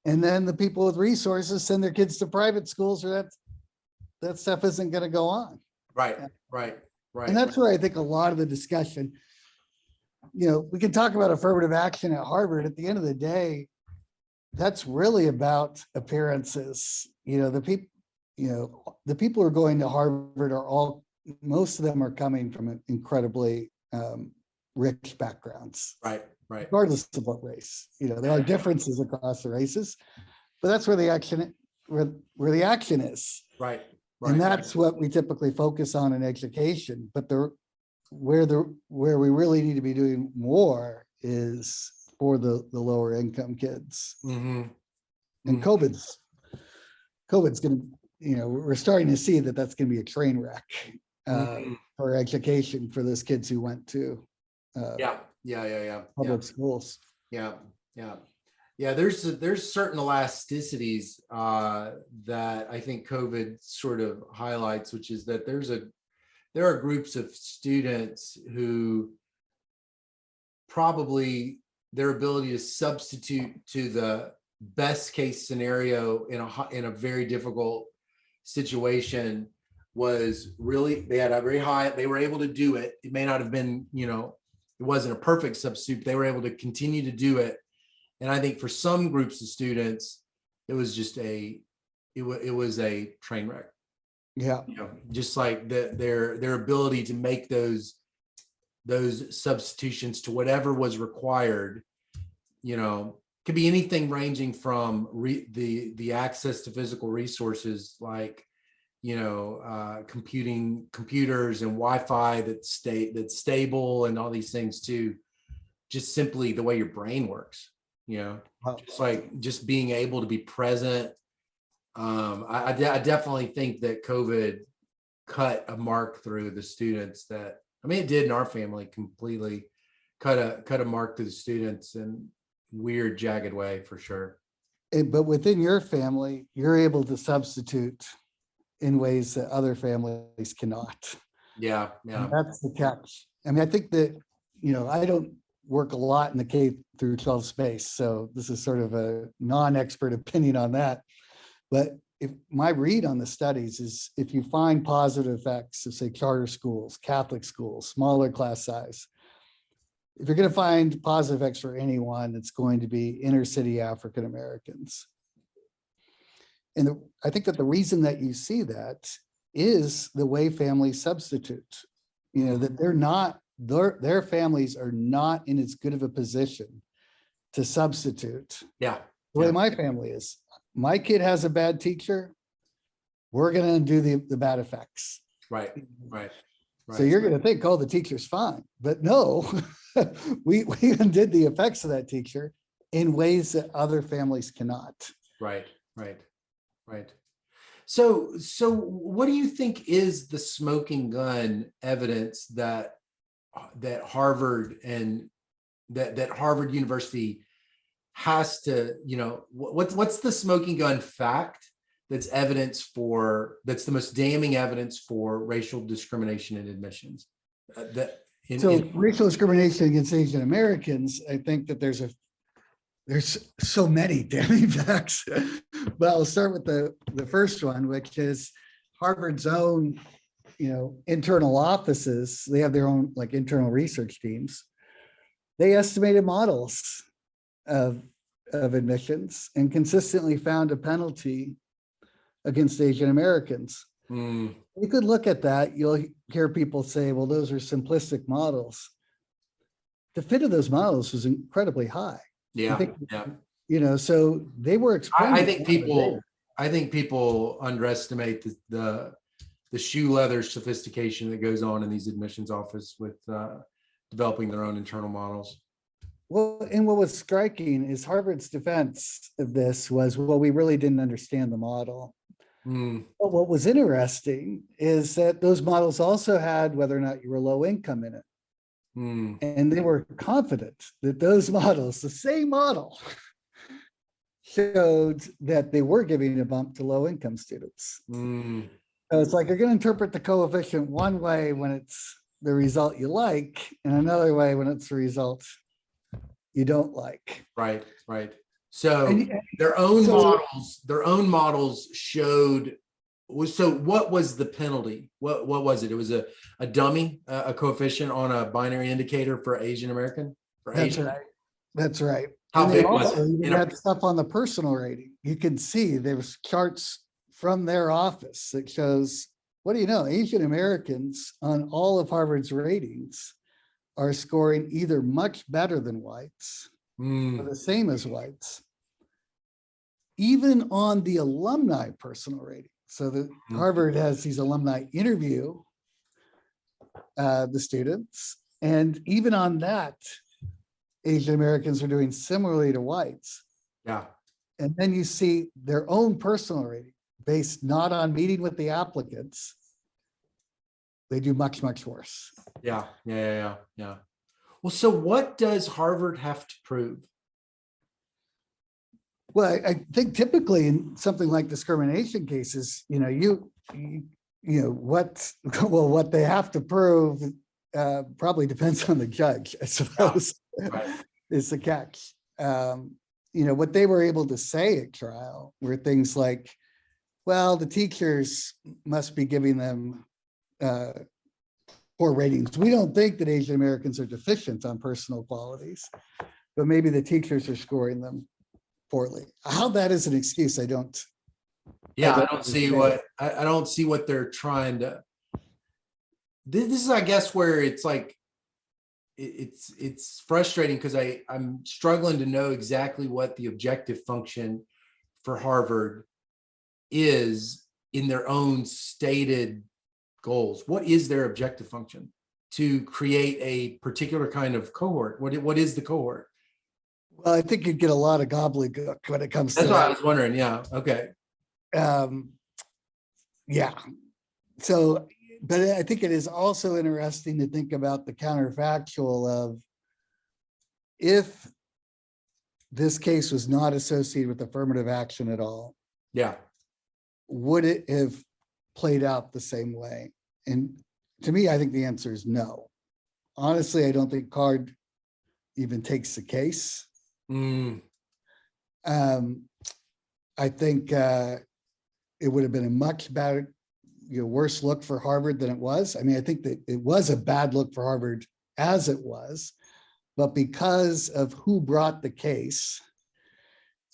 And then the people with resources send their kids to private schools, or that stuff isn't going to go on.
Right. right.
And that's where I think a lot of the discussion, we can talk about affirmative action at Harvard. At the end of the day, that's really about appearances. The people who are going to Harvard most of them are coming from incredibly rich backgrounds.
Right.
Regardless of what race. There are differences across the races, but that's where the action is.
Right.
And that's what we typically focus on in education. But where we really need to be doing more is for the lower income kids.
Mm-hmm.
And COVID's going to, we're starting to see that's going to be a train wreck for education for those kids who went to public schools.
There's certain elasticities that I think COVID sort of highlights, which is that there are groups of students who probably their ability to substitute to the best case scenario in a very difficult situation was really, they had a very high, they were able to do it. It may not have been, it wasn't a perfect substitute, but they were able to continue to do it. And I think for some groups of students, it was just it was a train wreck.
Yeah.
Just like their ability to make those substitutions to whatever was required, could be anything ranging from the access to physical resources like, computers and Wi-Fi that's stable and all these things, to just simply the way your brain works. Just like just being able to be present. I definitely think that COVID cut a mark through the students it did in our family, completely cut a mark through the students in weird, jagged way for sure.
But within your family, you're able to substitute in ways that other families cannot.
Yeah.
And that's the catch. I think that, I don't work a lot in the K through 12 space, so this is sort of a non-expert opinion on that. But if my read on the studies is, if you find positive effects of, say, charter schools, Catholic schools, smaller class size, if you're going to find positive effects for anyone, it's going to be inner city African Americans. And I think that the reason that you see that is the way families substitute, that they're not, their families are not in as good of a position to substitute.
Yeah.
The way my family is. My kid has a bad teacher, we're going to do the bad effects.
Right.
So you're going to think, the teacher's fine. But no, we did the effects of that teacher in ways that other families cannot.
Right. So what do you think is the smoking gun evidence that Harvard and that Harvard University has to, what's the smoking gun fact that's the most damning evidence for racial discrimination in admissions?
Racial discrimination against Asian Americans, I think that there's so many damning facts, but I'll start with the first one, which is Harvard's own, internal offices. They have their own internal research teams. They estimated models of admissions and consistently found a penalty against Asian Americans. You could look at that. You'll hear people say, well, those are simplistic models. The fit of those models was incredibly high. So they were explaining.
I think people underestimate the shoe leather sophistication that goes on in these admissions office with developing their own internal models.
Well, and what was striking is Harvard's defense of this was, well, we really didn't understand the model. But what was interesting is that those models also had whether or not you were low income in it. And they were confident that those models, the same model, showed that they were giving a bump to low income students. So it's like you're going to interpret the coefficient one way when it's the result you like, and another way when it's the result you don't like.
Right. So their own models showed So what was the penalty? What was it? It was a dummy, a coefficient on a binary indicator for Asian American? For
That's
Asian?
right. That's right.
How
And they
big was
also
it?
even had stuff on the personal rating. You can see there was charts from their office that shows, what do you know, Asian Americans on all of Harvard's ratings are scoring either much better than whites or the same as whites, even on the alumni personal rating. So the Harvard has these alumni interview the students, and even on that, Asian Americans are doing similarly to whites.
Yeah.
And then you see their own personal rating based not on meeting with the applicants. They do much, much worse.
Yeah. Well, so what does Harvard have to prove?
Well, I think typically in something like discrimination cases, what they have to prove probably depends on the judge, I suppose, is the catch. What they were able to say at trial were things like, well, the teachers must be giving them poor ratings. We don't think that Asian Americans are deficient on personal qualities, but maybe the teachers are scoring them poorly. How that is an excuse, I don't
see what they're trying to. This is, I guess, where it's like it's frustrating because I'm struggling to know exactly what the objective function for Harvard is in their own stated goals. What is their objective function? To create a particular kind of cohort? What is the cohort?
Well, I think you'd get a lot of gobbledygook when it comes to
That's what I was wondering. Yeah. Okay.
Yeah. So, but I think it is also interesting to think about the counterfactual of if this case was not associated with affirmative action at all.
Yeah.
Would it have played out the same way? And to me, I think the answer is no. Honestly, I don't think Card even takes the case. I think it would have been a much better, worse look for Harvard than it was. I mean, I think that it was a bad look for Harvard as it was, but because of who brought the case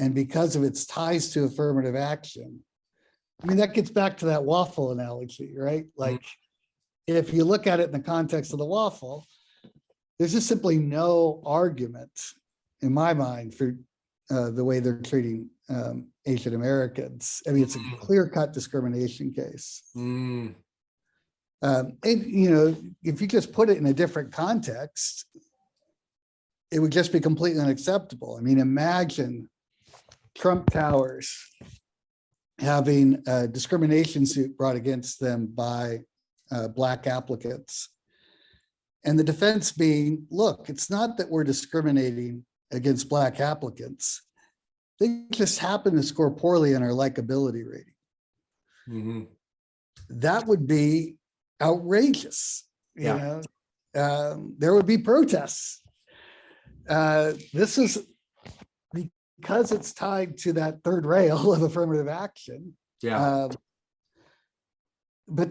and because of its ties to affirmative action, I mean, that gets back to that waffle analogy, right? Like, if you look at it in the context of the waffle, there's just simply no argument in my mind for the way they're treating Asian Americans. I mean, it's a clear-cut discrimination case. And, if you just put it in a different context, it would just be completely unacceptable. I mean, imagine Trump Towers having a discrimination suit brought against them by Black applicants. And the defense being, look, it's not that we're discriminating against Black applicants. They just happen to score poorly in our likability rating. That would be outrageous. There would be protests. This is because it's tied to that third rail of affirmative action. But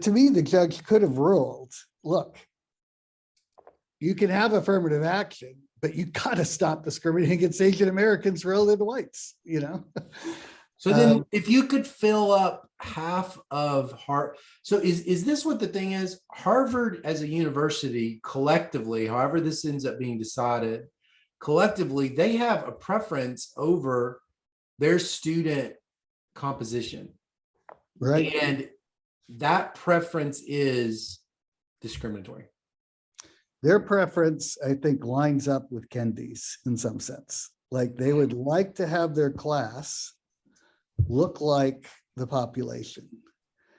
to me, the judge could have ruled, look, you can have affirmative action, but you got to stop discriminating against Asian Americans relative to whites,
So then if you could fill up half of Harvard, so is this what the thing is? Harvard as a university collectively, however this ends up being decided, collectively, they have a preference over their student composition.
Right.
And that preference is discriminatory.
Their preference, I think, lines up with Kendi's in some sense. Like, they would like to have their class look like the population.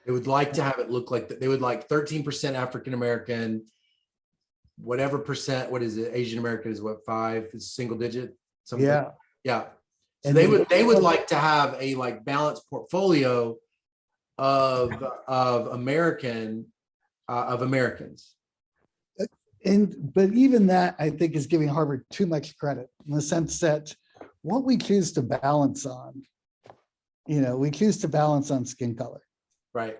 They would like to have it look like that. They would like 13% African-American, whatever percent, what is it? Asian American is what, 5? It's single digit? Something. Yeah. So
And
they would like to have a like balanced portfolio of Americans.
But even that, I think, is giving Harvard too much credit in the sense that what we choose to balance on, we choose to balance on skin color.
Right.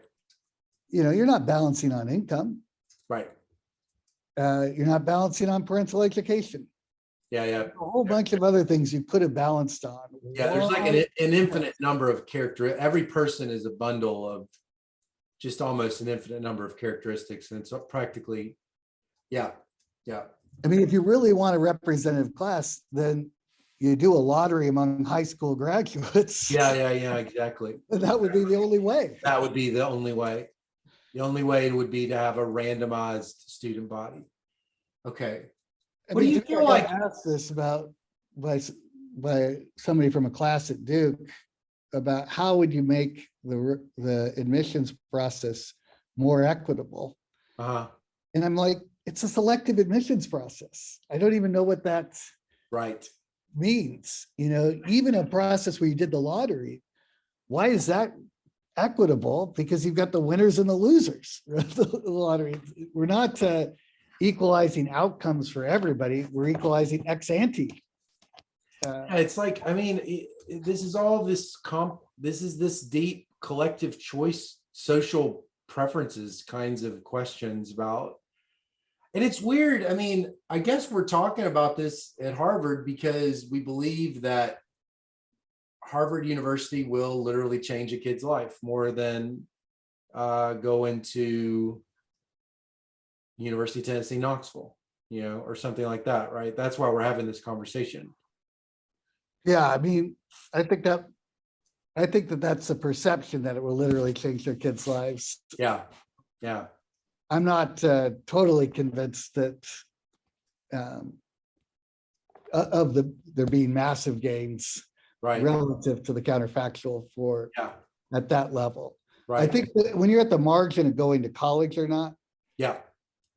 You're not balancing on income.
Right.
You're not balancing on parental education.
Yeah. Yeah.
A whole bunch of other things you could have balanced on.
Yeah. There's like an infinite number of characteristics. Every person is a bundle of just almost an infinite number of characteristics. And so practically, yeah. Yeah.
I mean, if you really want a representative class, then you do a lottery among high school graduates.
Yeah. Yeah. Yeah. Exactly.
And that would be the only way.
That would be the only way. The only way would be to have a randomized student body. Okay.
I
What do
mean,
you
to me,
feel
I
like?
got asked this by somebody from a class at Duke about how would you make the admissions process more equitable?
Uh-huh.
And I'm like, it's a selective admissions process. I don't even know what that
Right.
means. Even a process where you did the lottery, why is that equitable? Because you've got the winners and the losers of the lottery. We're not equalizing outcomes for everybody. We're equalizing ex ante.
It's like, I mean, this is all this this deep collective choice, social preferences kinds of questions about. And it's weird. I mean, I guess we're talking about this at Harvard because we believe that Harvard University will literally change a kid's life more than go into University of Tennessee, Knoxville, or something like that, right? That's why we're having this conversation.
Yeah, I mean, I think that that's a perception that it will literally change their kids' lives.
Yeah, yeah.
I'm not totally convinced that there being massive gains
Right.
relative to the counterfactual at that level.
Right.
I think that when you're at the margin of going to college or not,
Yeah.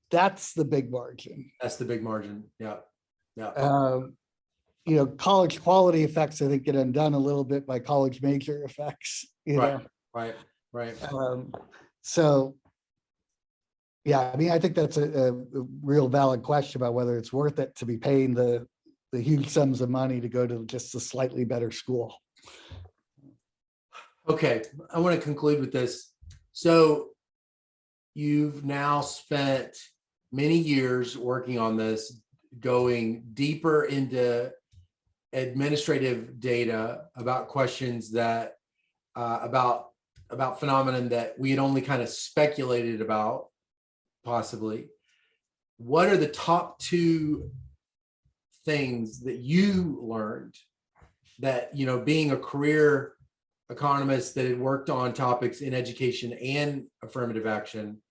that's the big margin.
That's the big margin. Yeah. Yeah.
College quality effects, I think, get undone a little bit by college major effects,
Right. Right.
So, yeah, I mean, I think that's a real valid question about whether it's worth it to be paying the huge sums of money to go to just a slightly better school.
Okay, I want to conclude with this. So you've now spent many years working on this, going deeper into administrative data about questions that about phenomenon that we had only kind of speculated about, possibly. What are the top two things that you learned that, being a career economist that had worked on topics in education and affirmative action,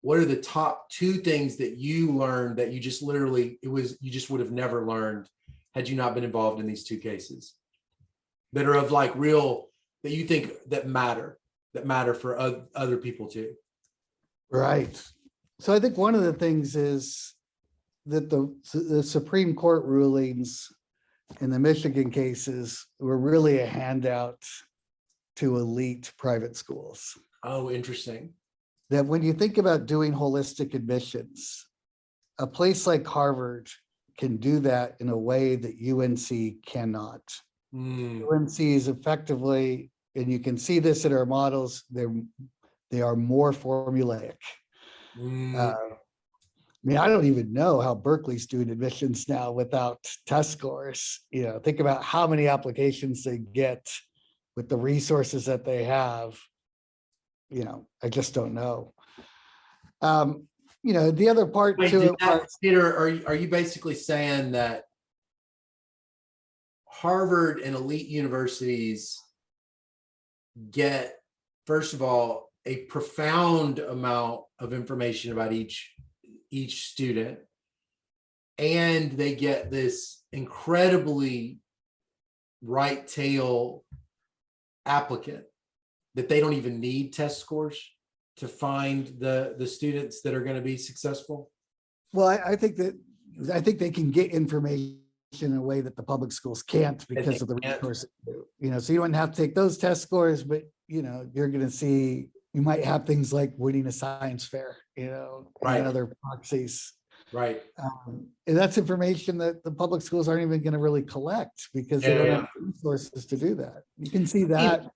what are the top two things that you learned that you just literally, you just would have never learned had you not been involved in these two cases that are of like real, that you think that matter for other people too?
Right. So I think one of the things is that the Supreme Court rulings in the Michigan cases were really a handout to elite private schools.
Oh, interesting.
That when you think about doing holistic admissions, a place like Harvard can do that in a way that UNC cannot. UNC is effectively, and you can see this in our models, they are more formulaic. I mean, I don't even know how Berkeley's doing admissions now without test scores. Think about how many applications they get with the resources that they have. I just don't know. The other part
Wait,
to it was,
Peter, are you basically saying that Harvard and elite universities get, first of all, a profound amount of information about each student, and they get this incredibly right tail applicant that they don't even need test scores to find the students that are going to be successful?
well, I think they can get information in a way that the public schools can't because of the resources. So you wouldn't have to take those test scores, but you're going to see, you might have things like winning a science fair,
Right.
and other proxies.
Right.
And that's information that the public schools aren't even going to really collect because they don't have the resources to do that. You can see that.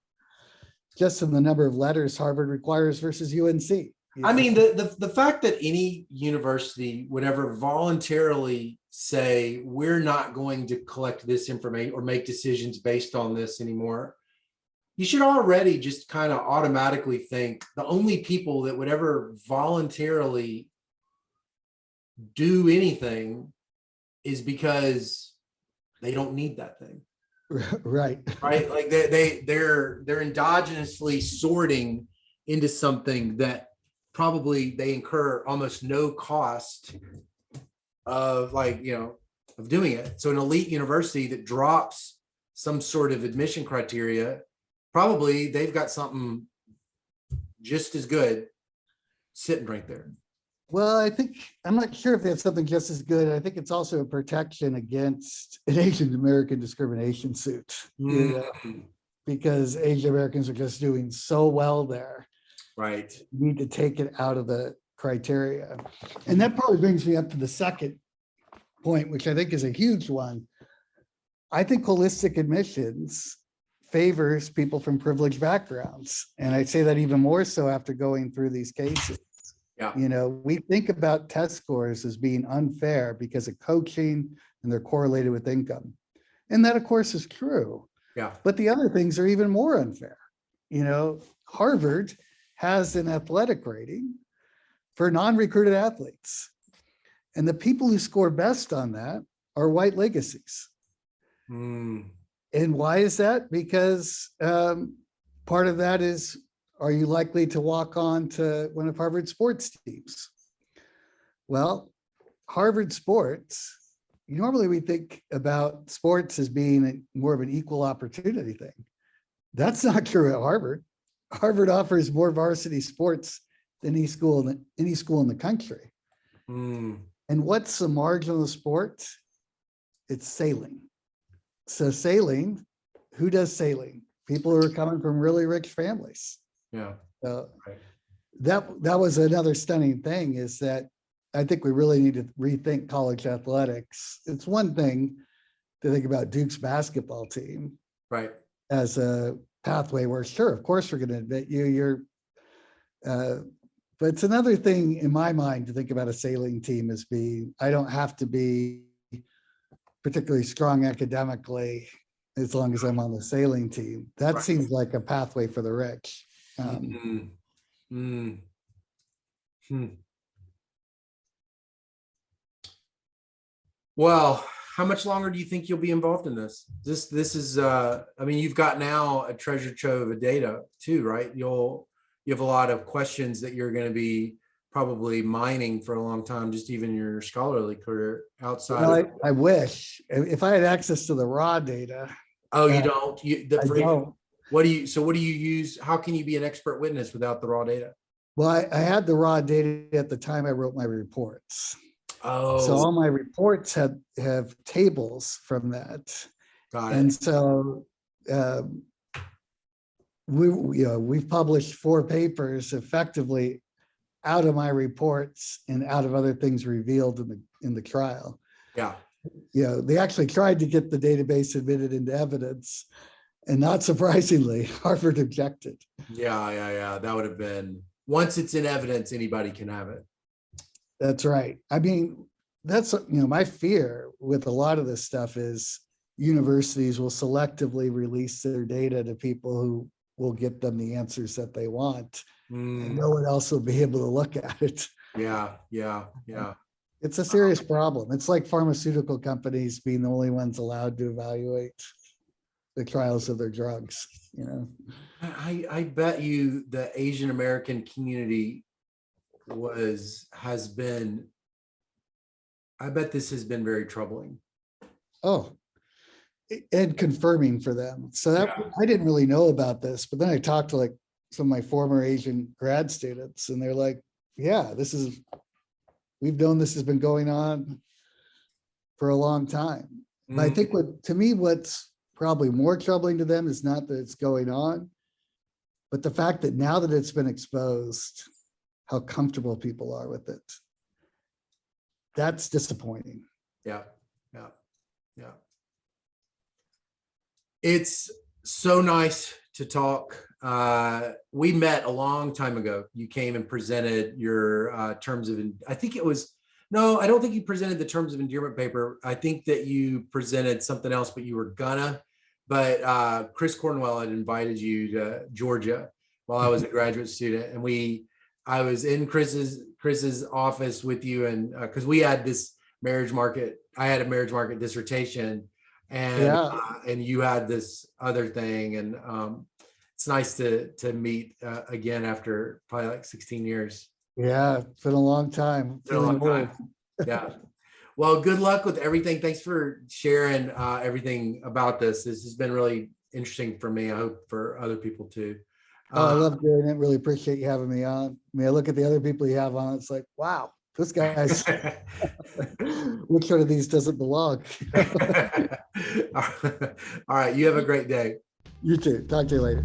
just in the number of letters Harvard requires versus UNC.
I mean, the fact that any university would ever voluntarily say, we're not going to collect this information or make decisions based on this anymore, you should already just kind of automatically think the only people that would ever voluntarily do anything is because they don't need that thing.
Right.
Right. Like they're endogenously sorting into something that probably they incur almost no cost of of doing it. So an elite university that drops some sort of admission criteria, probably they've got something just as good sitting right there.
Well, I'm not sure if that's something just as good. I think it's also a protection against an Asian American discrimination suit, because Asian Americans are just doing so well there.
Right.
You need to take it out of the criteria. And that probably brings me up to the second point, which I think is a huge one. I think holistic admissions favors people from privileged backgrounds. And I'd say that even more so after going through these cases.
Yeah.
We think about test scores as being unfair because of coaching and they're correlated with income. And that, of course, is true.
Yeah.
But the other things are even more unfair. Harvard has an athletic rating for non-recruited athletes. And the people who score best on that are white legacies. And why is that? Because part of that is, are you likely to walk on to one of Harvard's sports teams? Well, Harvard sports, normally we think about sports as being more of an equal opportunity thing. That's not true at Harvard. Harvard offers more varsity sports than any school in the country. And what's the marginal sport? It's sailing. So sailing, who does sailing? People who are coming from really rich families.
Yeah.
So
Right.
that was another stunning thing, is that I think we really need to rethink college athletics. It's one thing to think about Duke's basketball team
Right.
as a pathway where, sure, of course, we're going to admit you. But it's another thing in my mind to think about a sailing team as being, I don't have to be particularly strong academically as long as I'm on the sailing team. That
Right.
seems like a pathway for the rich.
Well, how much longer do you think you'll be involved in this? This is you've got now a treasure trove of data too, right? You have a lot of questions that you're going to be probably mining for a long time, just even your scholarly career outside.
I wish if I had access to the raw data.
Oh, you don't?
I don't.
What do you use? How can you be an expert witness without the raw data?
Well, I had the raw data at the time I wrote my reports.
Oh,
so all my reports have tables from that.
Got it.
And so we've published 4 papers effectively out of my reports and out of other things revealed in the trial.
Yeah.
They actually tried to get the database admitted into evidence, and not surprisingly, Harvard objected.
Yeah. That would have been, once it's in evidence, anybody can have it.
That's right. I mean, that's, my fear with a lot of this stuff is universities will selectively release their data to people who will get them the answers that they want. And no one else will be able to look at it.
Yeah.
It's a serious problem. It's like pharmaceutical companies being the only ones allowed to evaluate the trials of their drugs.
I bet you the Asian American community I bet this has been very troubling.
Oh, and confirming for them. So that I didn't really know about this, but then I talked to some of my former Asian grad students, and they're like, yeah, we've known this has been going on for a long time. But I think what's probably more troubling to them is not that it's going on, but the fact that now that it's been exposed, how comfortable people are with it. That's disappointing.
Yeah. It's so nice to talk We met a long time ago. You came and presented your terms of, I think it was, no, I don't think you presented the terms of endearment paper. I think that you presented something else, but you were gonna. But Chris Cornwell had invited you to Georgia while I was a graduate student, and I was in Chris's office with you, and because we had this I had a marriage market dissertation, and you had this other thing, and it's nice to meet again after probably like 16 years.
Yeah, it's been a long time.
Been a long time. Yeah. Well, good luck with everything. Thanks for sharing everything about this. This has been really interesting for me. I hope for other people too.
I love doing it. Really appreciate you having me on. I mean, I look at the other people you have on. It's like, wow, this guy's which one of these doesn't belong?
All right. You have a great day.
You too. Talk to you later.